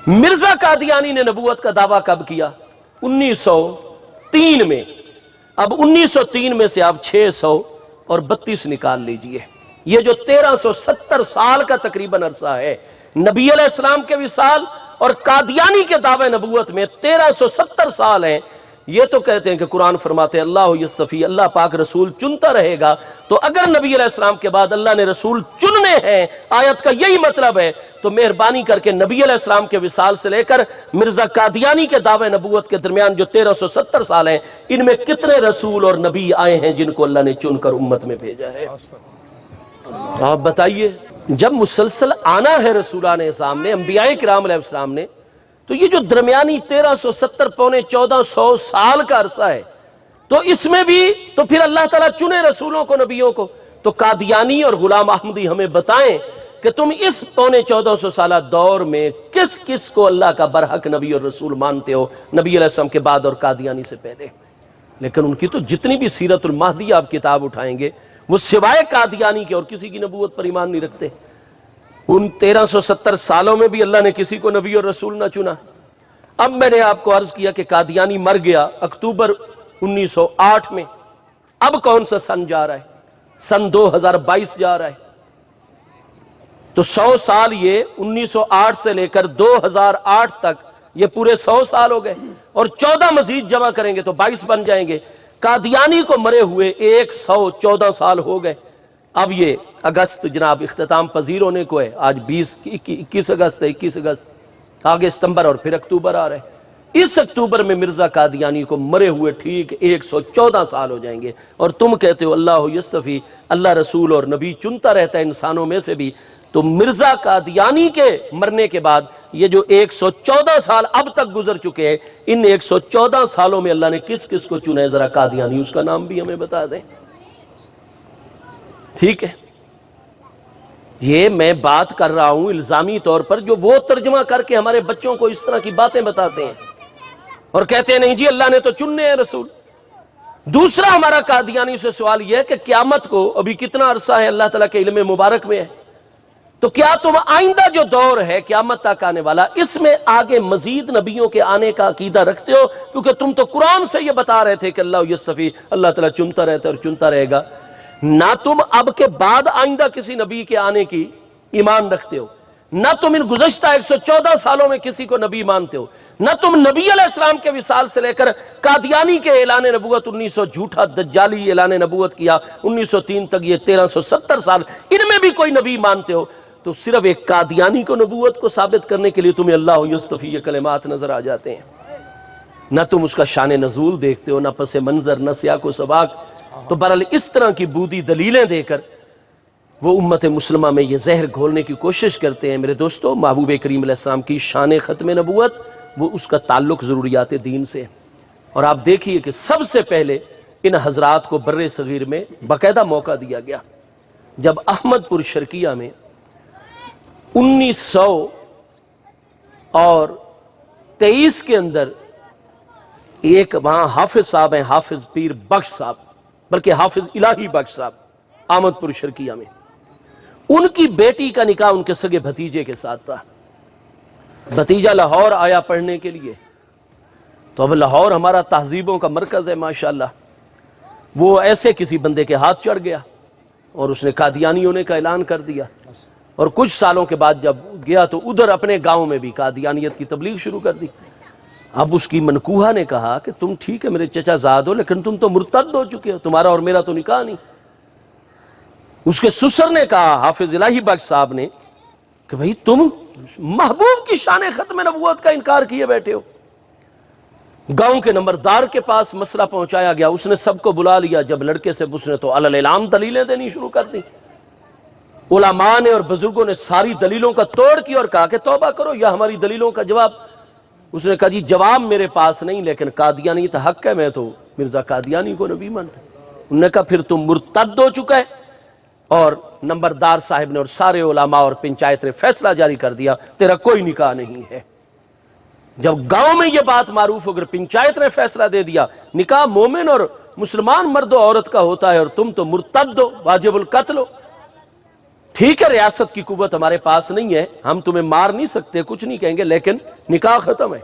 مرزا قادیانی نے نبوت کا دعویٰ کب کیا؟ 1903 میں۔ اب 1903 میں سے آپ 632 نکال لیجئے، یہ جو 1370 سال کا تقریباً عرصہ ہے نبی علیہ السلام کے وصال اور قادیانی کے دعوے نبوت میں 1370 سال ہیں۔ یہ تو کہتے ہیں کہ قرآن فرماتے ہیں اللہ یصطفی، اللہ پاک رسول چنتا رہے گا، تو اگر نبی علیہ السلام کے بعد اللہ نے رسول چننے ہیں، آیت کا یہی مطلب ہے، تو مہربانی کر کے نبی علیہ السلام کے وصال سے لے کر مرزا قادیانی کے دعوے نبوت کے درمیان جو 1370 سال ہیں، ان میں کتنے رسول اور نبی آئے ہیں جن کو اللہ نے چن کر امت میں بھیجا ہے؟ آپ بتائیے۔ جب مسلسل آنا ہے رسولان اسلام نے، انبیاء کرام علیہ السلام نے، تو یہ جو درمیانی 1370 پونے 1400 سال کا عرصہ ہے، تو اس میں بھی تو پھر اللہ تعالیٰ چنے رسولوں کو، نبیوں کو. تو قادیانی اور غلام احمدی ہمیں بتائیں کہ تم اس پونے 1400 سالہ دور میں کس کس کو اللہ کا برحق نبی اور رسول مانتے ہو، نبی علیہ السلام کے بعد اور قادیانی سے پہلے. لیکن ان کی تو جتنی بھی سیرت المہدی آپ کتاب اٹھائیں گے، وہ سوائے قادیانی کے اور کسی کی نبوت پر ایمان نہیں رکھتے. ان 1370 سالوں میں بھی اللہ نے کسی کو نبی اور رسول نہ چنا. اب میں نے آپ کو عرض کیا کہ قادیانی مر گیا اکتوبر 1908 میں. اب کون سا سن جا رہا ہے؟ سن 2022 جا رہا ہے. تو 100 سال یہ 1908 سے لے کر 2008 تک یہ پورے 100 سال ہو گئے، اور 14 مزید جمع کریں گے تو 22 بن جائیں گے. قادیانی کو مرے ہوئے 114 سال ہو گئے. اب یہ اگست جناب اختتام پذیر ہونے کو ہے. آج 21 اگست ہے، 21 اگست، آگے ستمبر اور پھر اکتوبر آ رہا ہے. اس اکتوبر میں مرزا قادیانی کو مرے ہوئے ٹھیک 114 سال ہو جائیں گے. اور تم کہتے ہو اللہ یستفی، اللہ رسول اور نبی چنتا رہتا ہے انسانوں میں سے بھی. تو مرزا قادیانی کے مرنے کے بعد یہ جو 114 سال اب تک گزر چکے ہیں، ان 114 سالوں میں اللہ نے کس کس کو چنا ہے؟ ذرا قادیانی اس کا نام بھی ہمیں بتا دیں. ٹھیک ہے، یہ میں بات کر رہا ہوں الزامی طور پر، جو وہ ترجمہ کر کے ہمارے بچوں کو اس طرح کی باتیں بتاتے ہیں اور کہتے ہیں نہیں جی اللہ نے تو چننے ہیں رسول. دوسرا ہمارا قادیانی سے سوال یہ ہے کہ قیامت کو ابھی کتنا عرصہ ہے اللہ تعالیٰ کے علم مبارک میں ہے، تو کیا تم آئندہ جو دور ہے قیامت تک آنے والا، اس میں آگے مزید نبیوں کے آنے کا عقیدہ رکھتے ہو؟ کیونکہ تم تو قرآن سے یہ بتا رہے تھے کہ اللہ یستفی، اللہ تعالیٰ چنتا رہتا ہے اور چنتا رہے گا. نہ تم اب کے بعد آئندہ کسی نبی کے آنے کی ایمان رکھتے ہو، نہ تم ان گزشتہ 114 سالوں میں کسی کو نبی مانتے ہو، نہ تم نبی علیہ السلام کے وصال سے لے کر قادیانی کے اعلان نبوت 1900 جھوٹا دجالی اعلان نبوت کیا 1903 تک، یہ 1370 سال، ان میں بھی کوئی نبی مانتے ہو. تو صرف ایک قادیانی کو نبوت کو ثابت کرنے کے لیے تمہیں اللہ یستفی یہ کلمات نظر آ جاتے ہیں. نہ تم اس کا شان نزول دیکھتے ہو، نہ پس منظر، نہ سیاق و سباق. تو بہرحال اس طرح کی بودی دلیلیں دے کر وہ امت مسلمہ میں یہ زہر گھولنے کی کوشش کرتے ہیں. میرے دوستو، محبوب کریم علیہ السلام کی شان ختم نبوت، وہ اس کا تعلق ضروریات دین سے. اور آپ دیکھیے کہ سب سے پہلے ان حضرات کو بر صغیر میں باقاعدہ موقع دیا گیا. جب احمد پور شرقیہ میں 1923 کے اندر ایک وہاں حافظ صاحب ہیں، حافظ پیر بخش صاحب، بلکہ حافظ الہی بخش صاحب، احمد پور شرقیہ میں، ان کی بیٹی کا نکاح ان کے سگے بھتیجے کے ساتھ تھا. بھتیجا لاہور آیا پڑھنے کے لیے. تو اب لاہور ہمارا تہذیبوں کا مرکز ہے ماشاءاللہ. وہ ایسے کسی بندے کے ہاتھ چڑھ گیا اور اس نے قادیانی ہونے کا اعلان کر دیا. اور کچھ سالوں کے بعد جب گیا تو ادھر اپنے گاؤں میں بھی قادیانیت کی تبلیغ شروع کر دی. اب اس کی منکوہا نے کہا کہ تم ٹھیک ہے میرے چچا زاد ہو، لیکن تم تو مرتد ہو چکے ہو، تمہارا اور میرا تو نکاح نہیں. اس کے سسر نے کہا، حافظ الہی بخش صاحب نے، کہ بھئی تم محبوب کی شان ختم نبوت کا انکار کیے بیٹھے ہو. گاؤں کے نمبردار کے پاس مسئلہ پہنچایا گیا. اس نے سب کو بلا لیا. جب لڑکے سے اس نے تو علی اعلام دلیلیں دینی شروع کر دی. علماء نے اور بزرگوں نے ساری دلیلوں کا توڑ کیا اور کہا کہ توبہ کرو یا ہماری دلیلوں کا جواب. اس نے کہا جی جواب میرے پاس نہیں، لیکن قادیانیت حق ہے، میں تو مرزا قادیانی کو نبی مانتا. انہوں نے کہا پھر تم مرتد ہو چکا ہے. اور نمبردار صاحب نے اور سارے علماء اور پنچایت نے فیصلہ جاری کر دیا، تیرا کوئی نکاح نہیں ہے. جب گاؤں میں یہ بات معروف ہو کر پنچایت نے فیصلہ دے دیا نکاح مومن اور مسلمان مرد و عورت کا ہوتا ہے اور تم تو مرتد ہو، واجب القتل ہو. ٹھیک ہے ریاست کی قوت ہمارے پاس نہیں ہے، ہم تمہیں مار نہیں سکتے، کچھ نہیں کہیں گے، لیکن نکاح ختم ہے.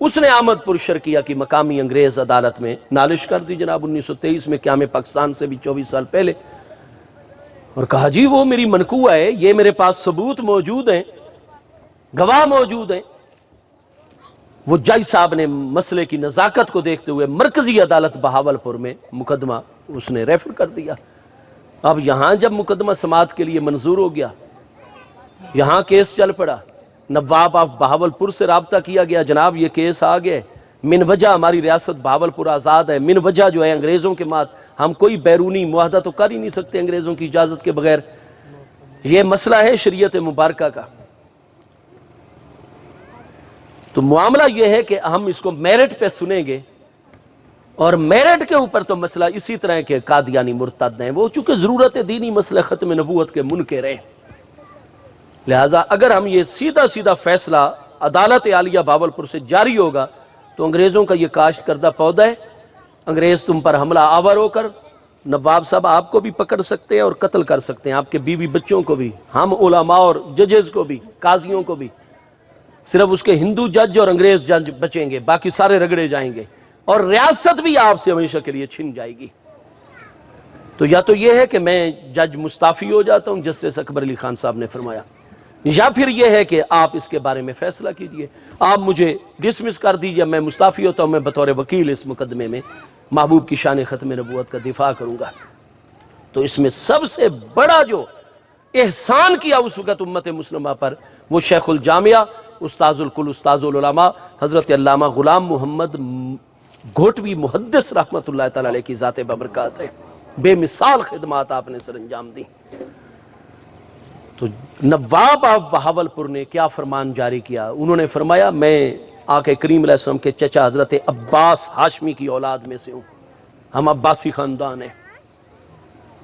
اس نے احمد پور شرقیہ کی مقامی انگریز عدالت میں نالش کر دی جناب 1923 میں، قیام پاکستان سے بھی 24 سال پہلے، اور کہا جی وہ میری منکوہ ہے، یہ میرے پاس ثبوت موجود ہیں، گواہ موجود ہیں. وہ جج صاحب نے مسئلے کی نزاکت کو دیکھتے ہوئے مرکزی عدالت بہاولپور میں مقدمہ اس نے ریفر کر دیا. اب یہاں جب مقدمہ سماعت کے لیے منظور ہو گیا، یہاں کیس چل پڑا. نواب آف بہاولپور سے رابطہ کیا گیا، جناب یہ کیس آ گئے، من وجہ ہماری ریاست بہاولپور آزاد ہے، من وجہ جو ہے انگریزوں کے مات ہم کوئی بیرونی معاہدہ تو کر ہی نہیں سکتے انگریزوں کی اجازت کے بغیر. یہ مسئلہ ہے شریعت مبارکہ کا. تو معاملہ یہ ہے کہ ہم اس کو میرٹ پہ سنیں گے، اور میرٹ کے اوپر تو مسئلہ اسی طرح کے قادیانی مرتد ہیں، وہ چونکہ ضرورت دینی مسئلہ ختم نبوت کے منکر ہیں. لہٰذا اگر ہم یہ سیدھا سیدھا فیصلہ عدالت عالیہ بہاولپور سے جاری ہوگا تو انگریزوں کا یہ کاشت کردہ پودا ہے. انگریز تم پر حملہ آور ہو کر نواب صاحب آپ کو بھی پکڑ سکتے ہیں اور قتل کر سکتے ہیں، آپ کے بیوی بچوں کو بھی، ہم علماء اور ججز کو بھی، قاضیوں کو بھی. صرف اس کے ہندو جج اور انگریز جج بچیں گے، باقی سارے رگڑے جائیں گے، اور ریاست بھی آپ سے ہمیشہ کے لیے چھن جائے گی. تو یا تو یہ ہے کہ میں جج مستعفی ہو جاتا ہوں، جسٹس اکبر علی خان صاحب نے فرمایا، یا پھر یہ ہے کہ آپ اس کے بارے میں فیصلہ کیجئے، آپ مجھے ڈسمس کر دیجئے، میں مستعفی ہوتا ہوں، میں بطور وکیل اس مقدمے میں محبوب کی شان ختم نبوت کا دفاع کروں گا. تو اس میں سب سے بڑا جو احسان کیا اس وقت امت مسلمہ پر، وہ شیخ الجامعہ، استاذ الکل، استاذ العلماء حضرت علامہ غلام محمد گھوٹوی محدث رحمۃ اللہ تعالی علیہ کی ذات ببرکات ہے. بے مثال خدمات آپ نے سر انجام دی. تو نواب آف بہاولپور نے کیا فرمان جاری کیا؟ انہوں نے فرمایا میں آقا کریم علیہ السلام کے چچا حضرت عباس ہاشمی کی اولاد میں سے ہوں، ہم عباسی خاندان ہیں،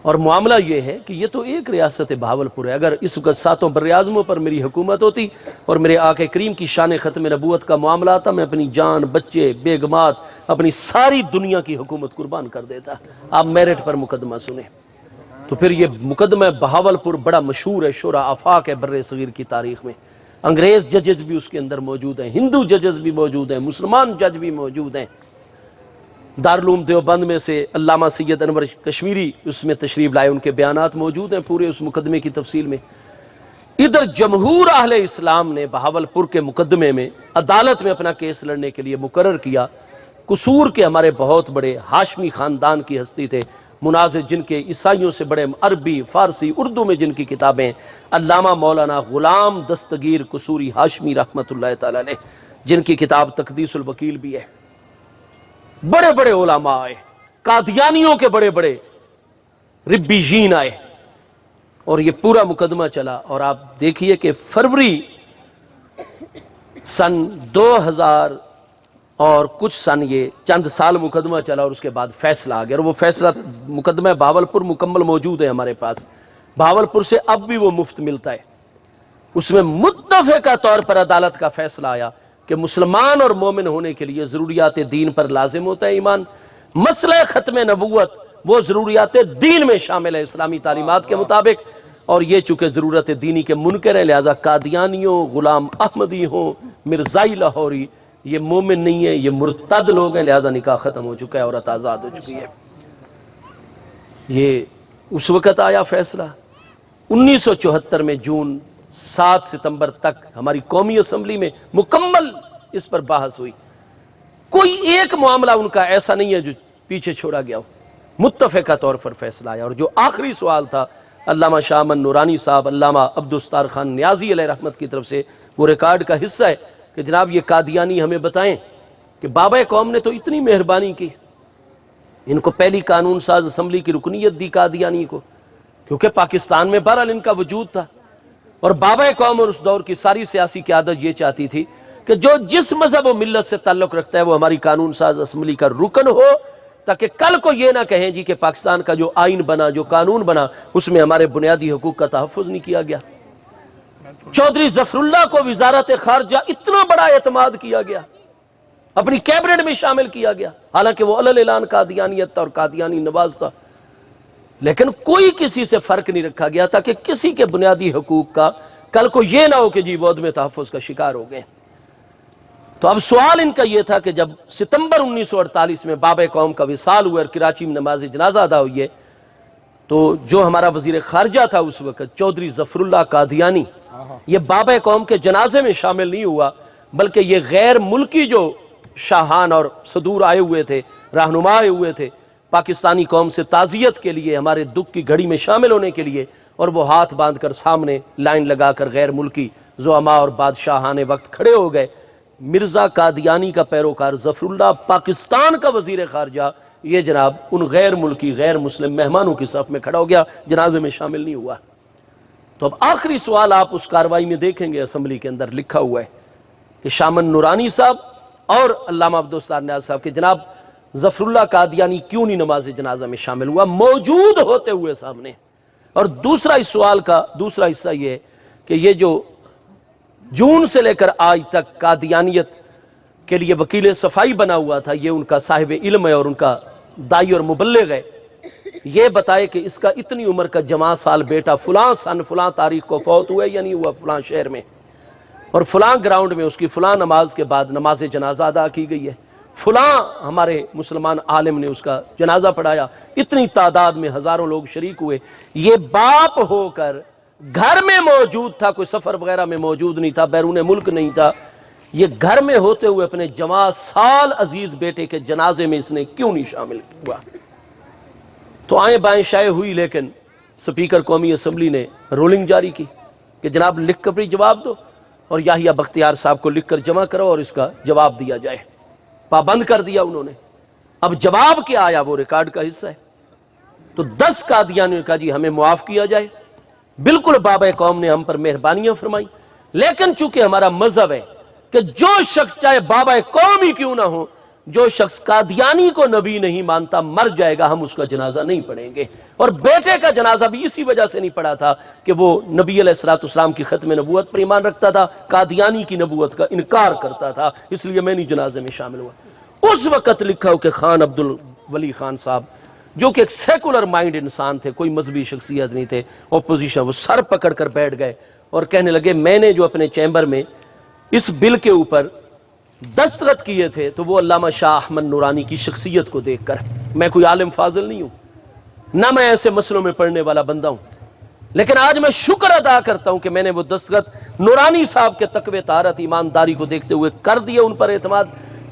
اور معاملہ یہ ہے کہ یہ تو ایک ریاست بہاولپور ہے. اگر اس وقت 7 براعظموں پر میری حکومت ہوتی اور میرے آقا کریم کی شان ختم نبوت کا معاملہ آتا، میں اپنی جان، بچے، بیگمات، اپنی ساری دنیا کی حکومت قربان کر دیتا. آپ میرٹ پر مقدمہ سنیں. تو پھر یہ مقدمہ بہاولپور بڑا مشہور ہے، شورا آفاق ہے بر صغیر کی تاریخ میں. انگریز ججز بھی اس کے اندر موجود ہیں، ہندو ججز بھی موجود ہیں، مسلمان جج بھی موجود ہیں. دارالعلوم دیوبند میں سے علامہ سید انور کشمیری اس میں تشریف لائے، ان کے بیانات موجود ہیں پورے اس مقدمے کی تفصیل میں. ادھر جمہور اہل اسلام نے بہاولپور کے مقدمے میں عدالت میں اپنا کیس لڑنے کے لیے مقرر کیا. قصور کے ہمارے بہت بڑے ہاشمی خاندان کی ہستی تھے، مناظر جن کے عیسائیوں سے بڑے، عربی، فارسی، اردو میں جن کی کتابیں، علامہ مولانا غلام دستگیر قصوری ہاشمی رحمۃ اللہ تعالی علیہ، جن کی کتاب تقدیس الوکیل بھی ہے. بڑے بڑے علماء آئے، قادیانیوں کے بڑے بڑے ربیجین آئے، اور یہ پورا مقدمہ چلا. اور آپ دیکھیے کہ فروری سن 2000 اور کچھ سن، یہ چند سال مقدمہ چلا، اور اس کے بعد فیصلہ آ گیا. اور وہ فیصلہ مقدمہ بہاولپور مکمل موجود ہے ہمارے پاس، بہاولپور سے اب بھی وہ مفت ملتا ہے. اس میں متفقہ طور پر عدالت کا فیصلہ آیا کہ مسلمان اور مومن ہونے کے لیے ضروریات دین پر لازم ہوتا ہے ایمان. مسئلہ ختم نبوت وہ ضروریات دین میں شامل ہے اسلامی تعلیمات کے مطابق، اور یہ چونکہ ضرورت دینی کے منکر ہیں، لہذا قادیانیوں، غلام احمدی ہوں، مرزائی لاہوری، یہ مومن نہیں ہے، یہ مرتد لوگ ہیں، لہذا نکاح ختم ہو چکا ہے، عورت آزاد ہو چکی ہے. یہ اس وقت آیا فیصلہ. 1974 میں جون 7 ستمبر تک ہماری قومی اسمبلی میں مکمل اس پر بحث ہوئی. کوئی ایک معاملہ ان کا ایسا نہیں ہے جو پیچھے چھوڑا گیا ہو. متفقہ طور پر فیصلہ آیا. اور جو آخری سوال تھا علامہ شاہ امن نورانی صاحب، علامہ عبدالستار خان نیازی علیہ رحمت کی طرف سے، وہ ریکارڈ کا حصہ ہے کہ جناب یہ قادیانی ہمیں بتائیں کہ بابا قوم نے تو اتنی مہربانی کی، ان کو پہلی قانون ساز اسمبلی کی رکنیت دی قادیانی کو، کیونکہ پاکستان میں بہرحال ان کا وجود تھا. اور بابا قوم اور اس دور کی ساری سیاسی قیادت یہ چاہتی تھی کہ جو جس مذہب و ملت سے تعلق رکھتا ہے وہ ہماری قانون ساز اسمبلی کا رکن ہو، تاکہ کل کو یہ نہ کہیں جی کہ پاکستان کا جو آئین بنا، جو قانون بنا، اس میں ہمارے بنیادی حقوق کا تحفظ نہیں کیا گیا. چودھری ظفر اللہ کو وزارت خارجہ اتنا بڑا اعتماد کیا گیا، اپنی کیبنٹ میں شامل کیا گیا، حالانکہ وہ علی اعلان قادیانیت تھا اور قادیانی نواز تھا، لیکن کوئی کسی سے فرق نہیں رکھا گیا تاکہ کسی کے بنیادی حقوق کا کل کو یہ نہ ہو کہ جی وہ عدم تحفظ کا شکار ہو گئے. تو اب سوال ان کا یہ تھا کہ جب ستمبر 1948 میں بابا قوم کا وصال ہوا اور کراچی میں نماز جنازہ ادا ہوئی ہے، تو جو ہمارا وزیر خارجہ تھا اس وقت چودھری ظفر اللہ قادیانی، یہ بابا قوم کے جنازے میں شامل نہیں ہوا، بلکہ یہ غیر ملکی جو شاہان اور صدور آئے ہوئے تھے، رہنما آئے ہوئے تھے پاکستانی قوم سے تعزیت کے لیے، ہمارے دکھ کی گھڑی میں شامل ہونے کے لیے، اور وہ ہاتھ باندھ کر سامنے لائن لگا کر غیر ملکی زعماء اور بادشاہان وقت کھڑے ہو گئے. مرزا قادیانی کا پیروکار ظفر اللہ پاکستان کا وزیر خارجہ، یہ جناب ان غیر ملکی غیر مسلم مہمانوں کی صف میں کھڑا ہو گیا، جنازے میں شامل نہیں ہوا. تو اب آخری سوال آپ اس کاروائی میں دیکھیں گے، اسمبلی کے اندر لکھا ہوا ہے کہ شامن نورانی صاحب اور علامہ عبدالستار نیاز صاحب کہ جناب ظفر اللہ قادیانی کیوں نہیں نماز جنازہ میں شامل ہوا موجود ہوتے ہوئے سامنے. اور دوسرا اس سوال کا دوسرا حصہ یہ ہے کہ یہ جو جون سے لے کر آج تک قادیانیت کے لیے وکیل صفائی بنا ہوا تھا، یہ ان کا صاحب علم ہے اور ان کا داعی اور مبلغ ہے، یہ بتائے کہ اس کا اتنی عمر کا جماع سال بیٹا فلاں سن فلاں تاریخ کو فوت ہوا یا نہیں ہوا فلاں شہر میں، اور فلاں گراؤنڈ میں اس کی فلاں نماز کے بعد نماز جنازہ ادا کی گئی ہے، فلاں ہمارے مسلمان عالم نے اس کا جنازہ پڑھایا، اتنی تعداد میں ہزاروں لوگ شریک ہوئے. یہ باپ ہو کر گھر میں موجود تھا، کوئی سفر وغیرہ میں موجود نہیں تھا، بیرون ملک نہیں تھا، یہ گھر میں ہوتے ہوئے اپنے جماع سال عزیز بیٹے کے جنازے میں اس نے کیوں نہیں شامل ہوا؟ تو آئیں بائیں شائع ہوئی، لیکن سپیکر قومی اسمبلی نے رولنگ جاری کی کہ جناب لکھ کر بھی جواب دو، اور یحییٰ بختیار صاحب کو لکھ کر جمع کرو اور اس کا جواب دیا جائے. پابند کر دیا انہوں نے. اب جواب کیا آیا وہ ریکارڈ کا حصہ ہے. تو 10 قادیانیوں نے کہا جی ہمیں معاف کیا جائے، بالکل بابا قوم نے ہم پر مہربانیاں فرمائی، لیکن چونکہ ہمارا مذہب ہے کہ جو شخص چاہے بابا قوم ہی کیوں نہ ہو، جو شخص قادیانی کو نبی نہیں مانتا مر جائے گا، ہم اس کا جنازہ نہیں پڑھیں گے. اور بیٹے کا جنازہ بھی اسی وجہ سے نہیں پڑھا تھا کہ وہ نبی علیہ السلام کی ختم نبوت پر ایمان رکھتا تھا، قادیانی کی نبوت کا انکار کرتا تھا، اس لیے میں نہیں جنازے میں شامل ہوا. اس وقت لکھا ہو کہ خان عبدالولی خان صاحب جو کہ ایک سیکولر مائنڈ انسان تھے، کوئی مذہبی شخصیت نہیں تھے، اپوزیشن، وہ سر پکڑ کر بیٹھ گئے اور کہنے لگے میں نے جو اپنے چیمبر میں اس بل کے اوپر دستخط کیے تھے تو وہ علامہ شاہ احمد نورانی کی شخصیت کو دیکھ کر، میں کوئی عالم فاضل نہیں ہوں، نہ میں ایسے مسئلوں میں پڑھنے والا بندہ ہوں، لیکن آج میں شکر ادا کرتا ہوں کہ میں نے وہ دستخط نورانی صاحب کے تقوی طہارت ایمانداری کو دیکھتے ہوئے کر دیا، ان پر اعتماد.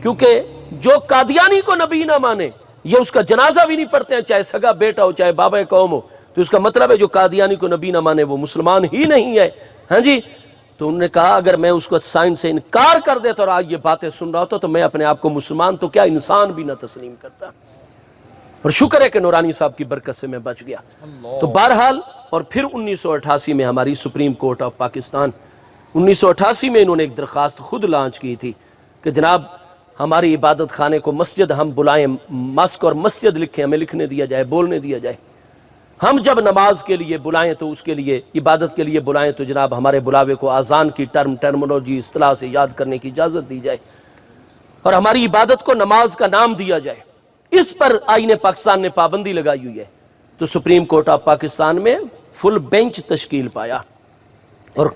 کیونکہ جو قادیانی کو نبی نہ مانے یہ اس کا جنازہ بھی نہیں پڑھتے ہیں، چاہے سگا بیٹا ہو چاہے بابا قوم ہو، تو اس کا مطلب ہے جو قادیانی کو نبی نہ مانے وہ مسلمان ہی نہیں ہے. ہاں جی. تو انہوں نے کہا اگر میں اس کو سائن سے انکار کر دیتا اور آج یہ باتیں سن رہا ہوتا تو میں اپنے آپ کو مسلمان تو کیا انسان بھی نہ تسلیم کرتا. اور شکر ہے کہ نورانی صاحب کی برکت سے میں بچ گیا. تو بہرحال اور پھر 1988 میں ہماری سپریم کورٹ آف پاکستان 1988 میں انہوں نے ایک درخواست خود لانچ کی تھی کہ جناب ہماری عبادت خانے کو مسجد ہم بلائیں، مسک اور مسجد لکھیں، ہمیں لکھنے دیا جائے، بولنے دیا جائے. ہم جب نماز کے لیے بلائیں تو اس کے لیے عبادت کے لیے بلائیں تو جناب ہمارے بلاوے کو اذان کی ٹرمنالوجی اصطلاح سے یاد کرنے کی اجازت دی جائے اور ہماری عبادت کو نماز کا نام دیا جائے. اس پر آئین پاکستان نے پابندی لگائی ہوئی ہے. تو سپریم کورٹ آف پاکستان میں فل بینچ تشکیل پایا اور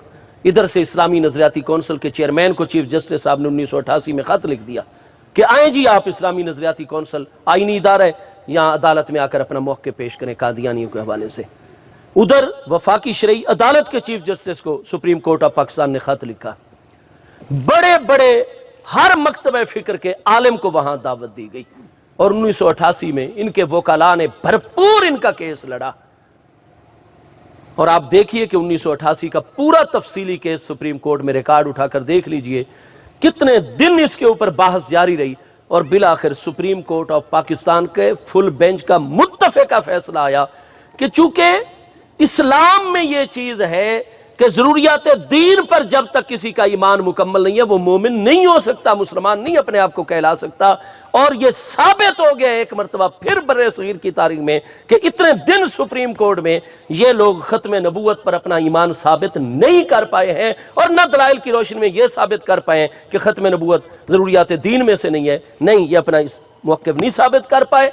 ادھر سے اسلامی نظریاتی کونسل کے چیئرمین کو چیف جسٹس صاحب نے 1988 میں خط لکھ دیا کہ آئیں جی آپ اسلامی نظریاتی کونسل آئینی ادارہ ہے، یہاں عدالت میں آ کر اپنا موقع پیش کریں قادیانیوں کے حوالے سے. ادھر وفاقی شرعی عدالت کے چیف جسٹس کو سپریم کورٹ آف پاکستان نے خط لکھا. بڑے بڑے ہر مکتبہ فکر کے عالم کو وہاں دعوت دی گئی اور 1988 میں ان کے وکلاء نے بھرپور ان کا کیس لڑا. اور آپ دیکھیے کہ 1988 کا پورا تفصیلی کیس سپریم کورٹ میں ریکارڈ اٹھا کر دیکھ لیجئے، کتنے دن اس کے اوپر بحث جاری رہی اور بالآخر سپریم کورٹ آف پاکستان کے فل بینچ کا متفقہ فیصلہ آیا کہ چونکہ اسلام میں یہ چیز ہے کہ ضروریات دین پر جب تک کسی کا ایمان مکمل نہیں ہے وہ مومن نہیں ہو سکتا، مسلمان نہیں اپنے آپ کو کہلا سکتا. اور یہ ثابت ہو گیا ایک مرتبہ پھر برِ صغیر کی تاریخ میں کہ اتنے دن سپریم کورٹ میں یہ لوگ ختم نبوت پر اپنا ایمان ثابت نہیں کر پائے ہیں اور نہ دلائل کی روشنی میں یہ ثابت کر پائے کہ ختم نبوت ضروریات دین میں سے نہیں ہے. نہیں، یہ اپنا اس موقف نہیں ثابت کر پائے،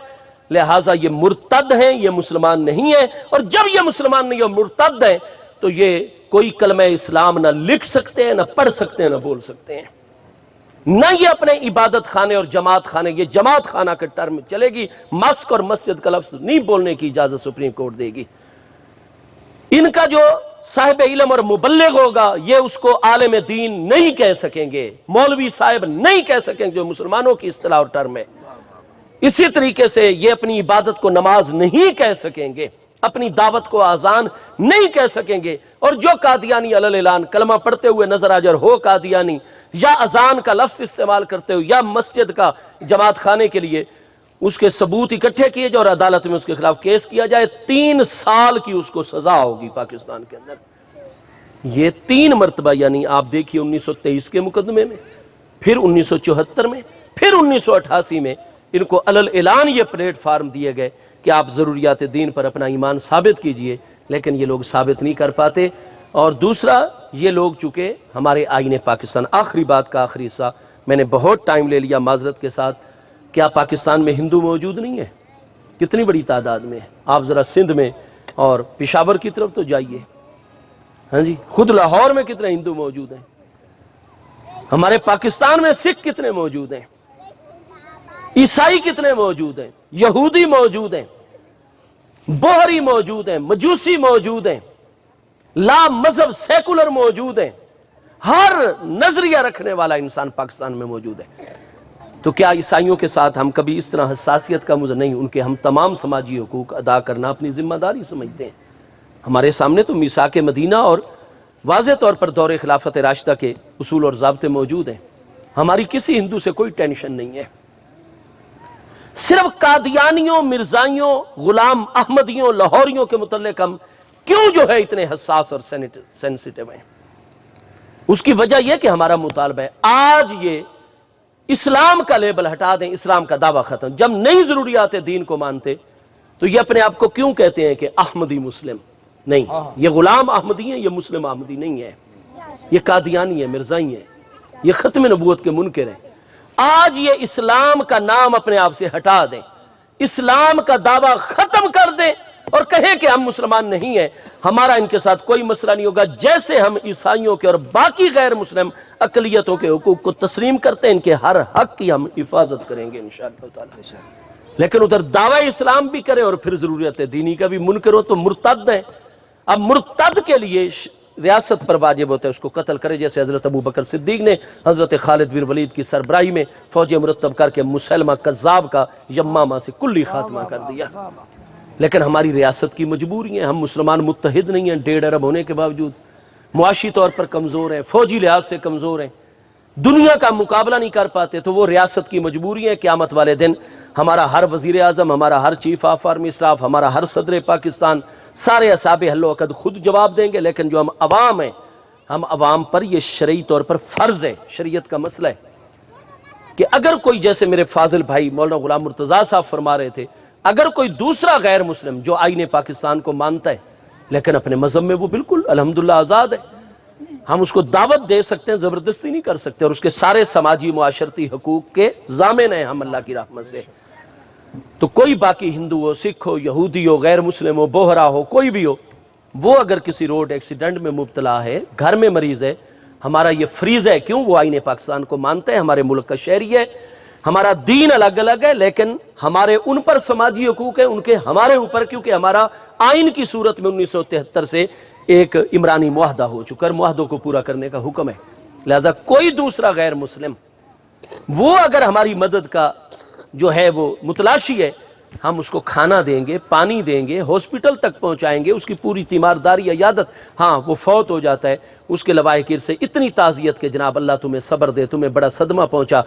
لہٰذا یہ مرتد ہیں، یہ مسلمان نہیں ہیں. اور جب یہ مسلمان نہیں اور مرتد ہیں تو یہ کوئی کلمہ اسلام نہ لکھ سکتے ہیں، نہ پڑھ سکتے ہیں، نہ بول سکتے ہیں، نہ یہ اپنے عبادت خانے اور جماعت خانے، یہ جماعت خانہ کے ٹرم چلے گی، مسک اور مسجد کا لفظ نہیں بولنے کی اجازت سپریم کورٹ دے گی. ان کا جو صاحب علم اور مبلغ ہوگا یہ اس کو عالم دین نہیں کہہ سکیں گے، مولوی صاحب نہیں کہہ سکیں گے جو مسلمانوں کی اصطلاح اور ٹرم ہے. اسی طریقے سے یہ اپنی عبادت کو نماز نہیں کہہ سکیں گے، اپنی دعوت کو آزان نہیں کہہ سکیں گے. اور جو قادیانی علی الاعلان کلمہ پڑھتے ہوئے نظر آ جائے ہو قادیانی، یا اذان کا لفظ استعمال کرتے ہوئے یا مسجد کا جماعت خانے کے لیے اس کے ثبوت اکٹھے کیے جائے اور عدالت میں اس کے خلاف کیس کیا جائے، 3 سال کی اس کو سزا ہوگی پاکستان کے اندر. یہ 3 مرتبہ، یعنی آپ دیکھیے 1923 کے مقدمے میں، پھر 1974 میں، پھر 1988 میں ان کو علل اعلان یہ پلیٹ فارم دیے گئے کہ آپ ضروریات دین پر اپنا ایمان ثابت کیجئے، لیکن یہ لوگ ثابت نہیں کر پاتے۔ اور دوسرا، یہ لوگ چونکہ ہمارے آئین پاکستان، آخری بات کا آخری حصہ، میں نے بہت ٹائم لے لیا معذرت کے ساتھ، کیا پاکستان میں ہندو موجود نہیں ہے؟ کتنی بڑی تعداد میں ہے؟ آپ ذرا سندھ میں اور پشاور کی طرف تو جائیے، ہاں جی، خود لاہور میں کتنے ہندو موجود ہیں، ہمارے پاکستان میں سکھ کتنے موجود ہیں، عیسائی کتنے موجود ہیں، یہودی موجود ہیں، بوہری موجود ہیں، مجوسی موجود ہیں، لا مذہب سیکولر موجود ہیں، ہر نظریہ رکھنے والا انسان پاکستان میں موجود ہے۔ تو کیا عیسائیوں کے ساتھ ہم کبھی اس طرح حساسیت کا نہیں، ان کے ہم تمام سماجی حقوق ادا کرنا اپنی ذمہ داری سمجھتے ہیں۔ ہمارے سامنے تو میثاق مدینہ اور واضح طور پر دور خلافت راشدہ کے اصول اور ضابطے موجود ہیں، ہماری کسی ہندو سے کوئی ٹینشن نہیں ہے۔ صرف قادیانیوں، مرزائیوں، غلام احمدیوں، لاہوریوں کے متعلق ہم کیوں جو ہے اتنے حساس اور سینسیٹیو ہیں؟ اس کی وجہ یہ کہ ہمارا مطالبہ ہے آج یہ اسلام کا لیبل ہٹا دیں، اسلام کا دعویٰ ختم۔ جب نئی ضروریات دین کو مانتے تو یہ اپنے آپ کو کیوں کہتے ہیں کہ احمدی مسلم؟ نہیں، یہ غلام احمدی ہیں، یہ مسلم احمدی نہیں ہے، یہ قادیانی ہے، مرزائی ہیں، یہ ختم نبوت کے منکر ہیں۔ آج یہ اسلام کا نام اپنے آپ سے ہٹا دیں، اسلام کا دعویٰ ختم کر دیں اور کہیں کہ ہم مسلمان نہیں ہیں، ہمارا ان کے ساتھ کوئی مسئلہ نہیں ہوگا۔ جیسے ہم عیسائیوں کے اور باقی غیر مسلم اقلیتوں کے حقوق کو تسلیم کرتے ہیں، ان کے ہر حق کی ہم حفاظت کریں گے انشاءاللہ تعالی۔ لیکن ادھر دعویٰ اسلام بھی کریں اور پھر ضروریات دینی کا بھی منکر ہو تو مرتد ہیں۔ اب مرتد کے لیے ریاست پر واجب ہوتا ہے اس کو قتل کرے، جیسے حضرت ابو بکر صدیق نے حضرت خالد بن ولید کی سربراہی میں فوج مرتب کر کے مسلمہ کذاب کا یمامہ سے کلی خاتمہ کر دیا۔ لیکن ہماری ریاست کی مجبوری ہے، ہم مسلمان متحد نہیں ہیں 1.5 ارب ہونے کے باوجود، معاشی طور پر کمزور ہیں، فوجی لحاظ سے کمزور ہیں، دنیا کا مقابلہ نہیں کر پاتے، تو وہ ریاست کی مجبوری ہے۔ قیامت والے دن ہمارا ہر وزیر اعظم، ہمارا ہر چیف آف آرمی اسٹاف، ہمارا ہر صدر پاکستان، سارے اصحاب حل و عقد خود جواب دیں گے۔ لیکن جو ہم عوام ہیں، ہم عوام پر یہ شرعی طور پر فرض ہے، شریعت کا مسئلہ ہے کہ اگر کوئی، جیسے میرے فاضل بھائی مولانا غلام مرتضیٰ صاحب فرما رہے تھے، اگر کوئی دوسرا غیر مسلم جو آئین پاکستان کو مانتا ہے لیکن اپنے مذہب میں وہ بالکل الحمدللہ آزاد ہے، ہم اس کو دعوت دے سکتے ہیں، زبردستی نہیں کر سکتے، اور اس کے سارے سماجی معاشرتی حقوق کے ضامن ہیں ہم اللہ کی رحمت سے۔ تو کوئی باقی ہندو ہو، سکھ ہو، یہودی ہو، غیر مسلم ہو، بوہرا ہو، کوئی بھی ہو، وہ اگر کسی روڈ ایکسیڈنٹ میں مبتلا ہے، گھر میں مریض ہے، ہمارا یہ فریض ہے، کیوں؟ وہ آئین پاکستان کو مانتے ہیں، ہمارے ملک کا شہری ہے، ہمارا دین الگ الگ ہے، لیکن ہمارے ان پر سماجی حقوق ہیں، ان کے ہمارے اوپر، کیونکہ ہمارا آئین کی صورت میں 1973 سے ایک عمرانی معاہدہ ہو چکا ہے، معاہدوں کو پورا کرنے کا حکم ہے۔ لہذا کوئی دوسرا غیر مسلم وہ اگر ہماری مدد کا جو ہے وہ متلاشی ہے، ہم اس کو کھانا دیں گے، پانی دیں گے، ہاسپٹل تک پہنچائیں گے، اس کی پوری تیمارداری عیادت۔ ہاں وہ فوت ہو جاتا ہے، اس کے لواحقین سے اتنی تعزیت کہ جناب اللہ تمہیں صبر دے، تمہیں بڑا صدمہ پہنچا،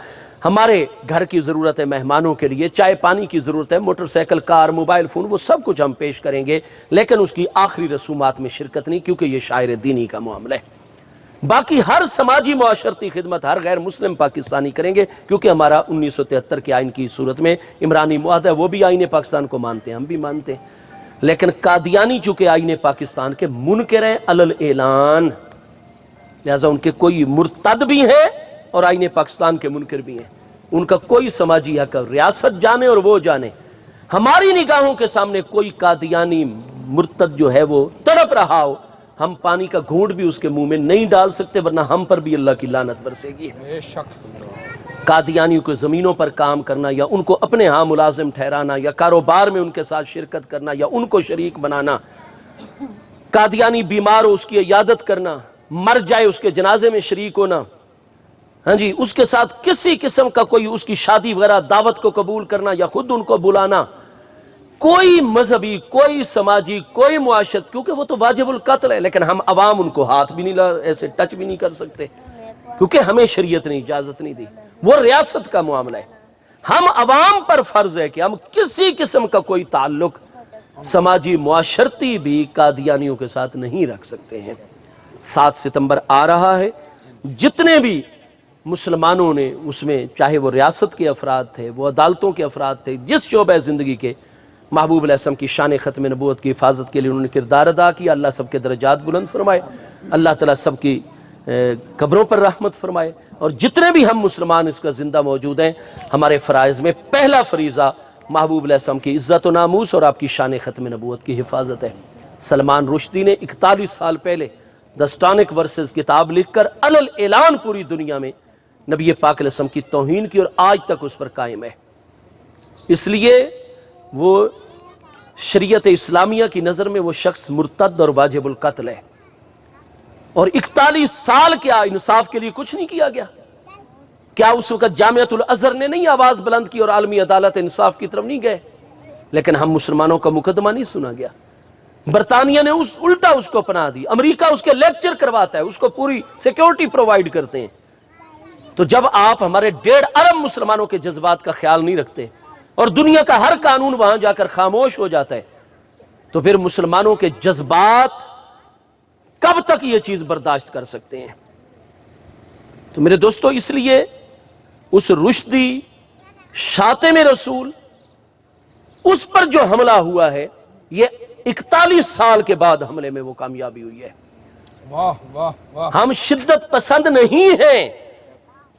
ہمارے گھر کی ضرورت ہے، مہمانوں کے لیے چائے پانی کی ضرورت ہے، موٹر سائیکل، کار، موبائل فون، وہ سب کچھ ہم پیش کریں گے، لیکن اس کی آخری رسومات میں شرکت نہیں، کیونکہ یہ شاعر دینی کا معاملہ ہے۔ باقی ہر سماجی معاشرتی خدمت ہر غیر مسلم پاکستانی کریں گے، کیونکہ ہمارا 1973 کے آئین کی صورت میں عمرانی معاہدہ ہے، وہ بھی آئین پاکستان کو مانتے ہیں، ہم بھی مانتے ہیں۔ لیکن قادیانی چونکہ آئین پاکستان کے منکر ہیں علل اعلان، لہذا ان کے کوئی مرتد بھی ہیں اور آئین پاکستان کے منکر بھی ہیں، ان کا کوئی سماجی حق، ریاست جانے اور وہ جانے، ہماری نگاہوں کے سامنے کوئی قادیانی مرتد جو ہے وہ تڑپ رہا ہو، ہم پانی کا گھونٹ بھی اس کے منہ میں نہیں ڈال سکتے، ورنہ ہم پر بھی اللہ کی لعنت برسے گی۔ قادیانیوں کو زمینوں پر کام کرنا یا ان کو اپنے ہاں ملازم ٹھہرانا یا کاروبار میں ان کے ساتھ شرکت کرنا یا ان کو شریک بنانا، قادیانی بیمار ہو اس کی عیادت کرنا، مر جائے اس کے جنازے میں شریک ہونا، ہاں جی، اس کے ساتھ کسی قسم کا کوئی اس کی شادی وغیرہ دعوت کو قبول کرنا یا خود ان کو بلانا، کوئی مذہبی، کوئی سماجی، کوئی معاشرت، کیونکہ وہ تو واجب القتل ہے، لیکن ہم عوام ان کو ہاتھ بھی نہیں ایسے ٹچ بھی نہیں کر سکتے، کیونکہ ہمیں شریعت نے اجازت نہیں دی، وہ ریاست کا معاملہ ہے۔ ہم عوام پر فرض ہے کہ ہم کسی قسم کا کوئی تعلق سماجی معاشرتی بھی قادیانیوں کے ساتھ نہیں رکھ سکتے ہیں۔ 7 ستمبر آ رہا ہے، جتنے بھی مسلمانوں نے اس میں، چاہے وہ ریاست کے افراد تھے، وہ عدالتوں کے افراد تھے، جس شعبہ زندگی کے، محبوب علیہ السلام کی شان ختم نبوت کی حفاظت کے لیے انہوں نے کردار ادا کیا، اللہ سب کے درجات بلند فرمائے، اللہ تعالیٰ سب کی قبروں پر رحمت فرمائے، اور جتنے بھی ہم مسلمان اس کا زندہ موجود ہیں، ہمارے فرائض میں پہلا فریضہ محبوب علیہ السلام کی عزت و ناموس اور آپ کی شان ختم نبوت کی حفاظت ہے۔ سلمان رشدی نے 41 سال پہلے دی اسٹونک ورسز کتاب لکھ کر علل اعلان پوری دنیا میں نبی پاک علیہ السلام کی توہین کی، اور آج تک اس پر قائم ہے۔ اس لیے وہ شریعت اسلامیہ کی نظر میں وہ شخص مرتد اور واجب القتل ہے، اور 41 سال کیا انصاف کے لیے کچھ نہیں کیا گیا؟ کیا اس وقت جامعۃ الازہر نے نہیں آواز بلند کی اور عالمی عدالت انصاف کی طرف نہیں گئے؟ لیکن ہم مسلمانوں کا مقدمہ نہیں سنا گیا۔ برطانیہ نے الٹا اس کو پناہ دی، امریکہ اس کے لیکچر کرواتا ہے، اس کو پوری سیکیورٹی پرووائڈ کرتے ہیں۔ تو جب آپ ہمارے 1.5 ارب مسلمانوں کے جذبات کا خیال نہیں رکھتے اور دنیا کا ہر قانون وہاں جا کر خاموش ہو جاتا ہے، تو پھر مسلمانوں کے جذبات کب تک یہ چیز برداشت کر سکتے ہیں؟ تو میرے دوستو، اس لیے اس رشدی شاتم رسول، اس پر جو حملہ ہوا ہے، یہ 41 سال کے بعد حملے میں وہ کامیابی ہوئی ہے۔ واہ واہ واہ۔ ہم شدت پسند نہیں ہیں،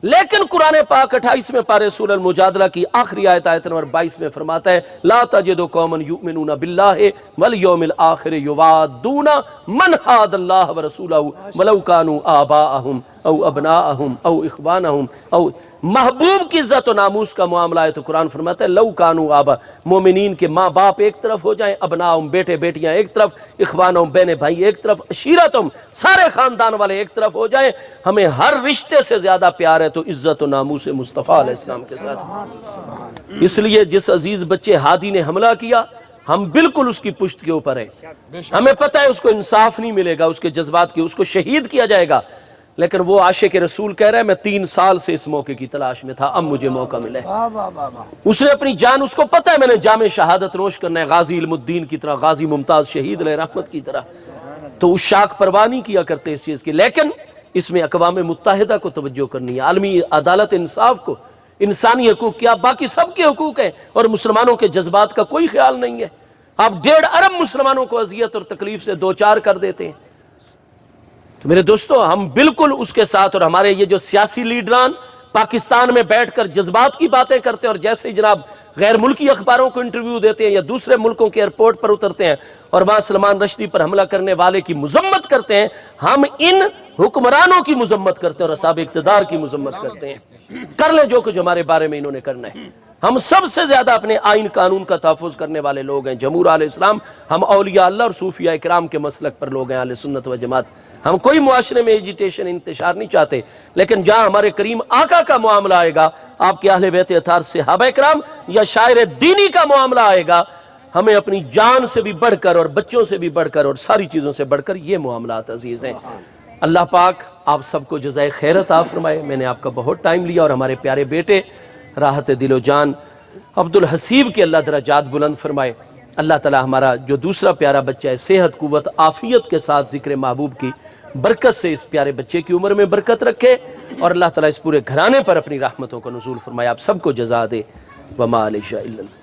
لیکن قرآن پاک 28ویں پارے سورہ المجادلہ کی آخری آیت نمبر 22 میں فرماتا ہے لا تجد قوما یؤمنون باللہ والیوم الآخر یوادون من حاد اللہ ورسولہ ولو کانوا آباءہم او ابناءہم او اخوانہم او، محبوب کی عزت و ناموس کا معاملہ ہے تو قرآن فرماتا ہے لو کانوا آبا، مومنین کے ماں باپ ایک طرف ہو جائیں، ابناءہم بیٹے بیٹیاں ایک طرف، اخوانہم بہن بھائی ایک طرف، عشیرتہم سارے خاندان والے ایک طرف ہو جائیں، ہمیں ہر رشتے سے زیادہ پیار ہے تو عزت و ناموس مصطفیٰ علیہ السلام کے ساتھ۔ اس لیے جس عزیز بچے ہادی نے حملہ کیا، ہم بالکل اس کی پشت کے اوپر ہیں، ہمیں پتہ ہے اس کو انصاف نہیں ملے گا، اس کے جذبات کی، اس کو شہید کیا جائے گا، لیکن وہ عاشق رسول کہہ رہا ہے میں 3 سال سے اس موقع کی تلاش میں تھا، اب مجھے موقع ملے۔ اس نے اپنی جان، اس کو پتہ ہے میں نے جام شہادت نوش کرنا ہے، غازی علم الدین کی طرح، غازی ممتاز شہید علیہ رحمت کی طرح، تو اس شاک پرواہ نہیں کیا کرتے اس چیز کی، لیکن اس میں اقوام متحدہ کو توجہ کرنی ہے، عالمی عدالت انصاف کو، انسانی حقوق کیا باقی سب کے حقوق ہیں، اور مسلمانوں کے جذبات کا کوئی خیال نہیں ہے۔ آپ 1.5 ارب مسلمانوں کو اذیت اور تکلیف سے 2-4 کر دیتے ہیں۔ تو میرے دوستو، ہم بالکل اس کے ساتھ، اور ہمارے یہ جو سیاسی لیڈران پاکستان میں بیٹھ کر جذبات کی باتیں کرتے ہیں اور جیسے ہی جناب غیر ملکی اخباروں کو انٹرویو دیتے ہیں یا دوسرے ملکوں کے ایئرپورٹ پر اترتے ہیں اور وہاں سلمان رشدی پر حملہ کرنے والے کی مذمت کرتے ہیں، ہم ان حکمرانوں کی مذمت کرتے ہیں اور اصحاب اقتدار کی مذمت کرتے ہیں۔ کر لیں جو کچھ ہمارے بارے میں انہوں نے کرنا ہے، ہم سب سے زیادہ اپنے آئین قانون کا تحفظ کرنے والے لوگ ہیں، جمہور اہل اسلام، ہم اولیاء اللہ اور صوفیاء کرام کے مسلک پر لوگ ہیں، اہل سنت و جماعت۔ ہم کوئی معاشرے میں ایجیٹیشن انتشار نہیں چاہتے، لیکن جہاں ہمارے کریم آقا کا معاملہ آئے گا، آپ کے اہل بیت اطہار صحابہ کرام یا شاعر دینی کا معاملہ آئے گا، ہمیں اپنی جان سے بھی بڑھ کر اور بچوں سے بھی بڑھ کر اور ساری چیزوں سے بڑھ کر یہ معاملات عزیز ہیں۔ اللہ پاک آپ سب کو جزائے خیر عطا فرمائے۔ میں نے آپ کا بہت ٹائم لیا، اور ہمارے پیارے بیٹے راحت دل و جان عبدالحسیب کے اللہ درجات بلند فرمائے۔ اللہ تعالی ہمارا جو دوسرا پیارا بچہ ہے، صحت قوت عافیت کے ساتھ ذکر محبوب کی برکت سے اس پیارے بچے کی عمر میں برکت رکھے، اور اللہ تعالیٰ اس پورے گھرانے پر اپنی رحمتوں کا نزول فرمائے۔ آپ سب کو جزا دے۔ وما علیہ الا اللہ۔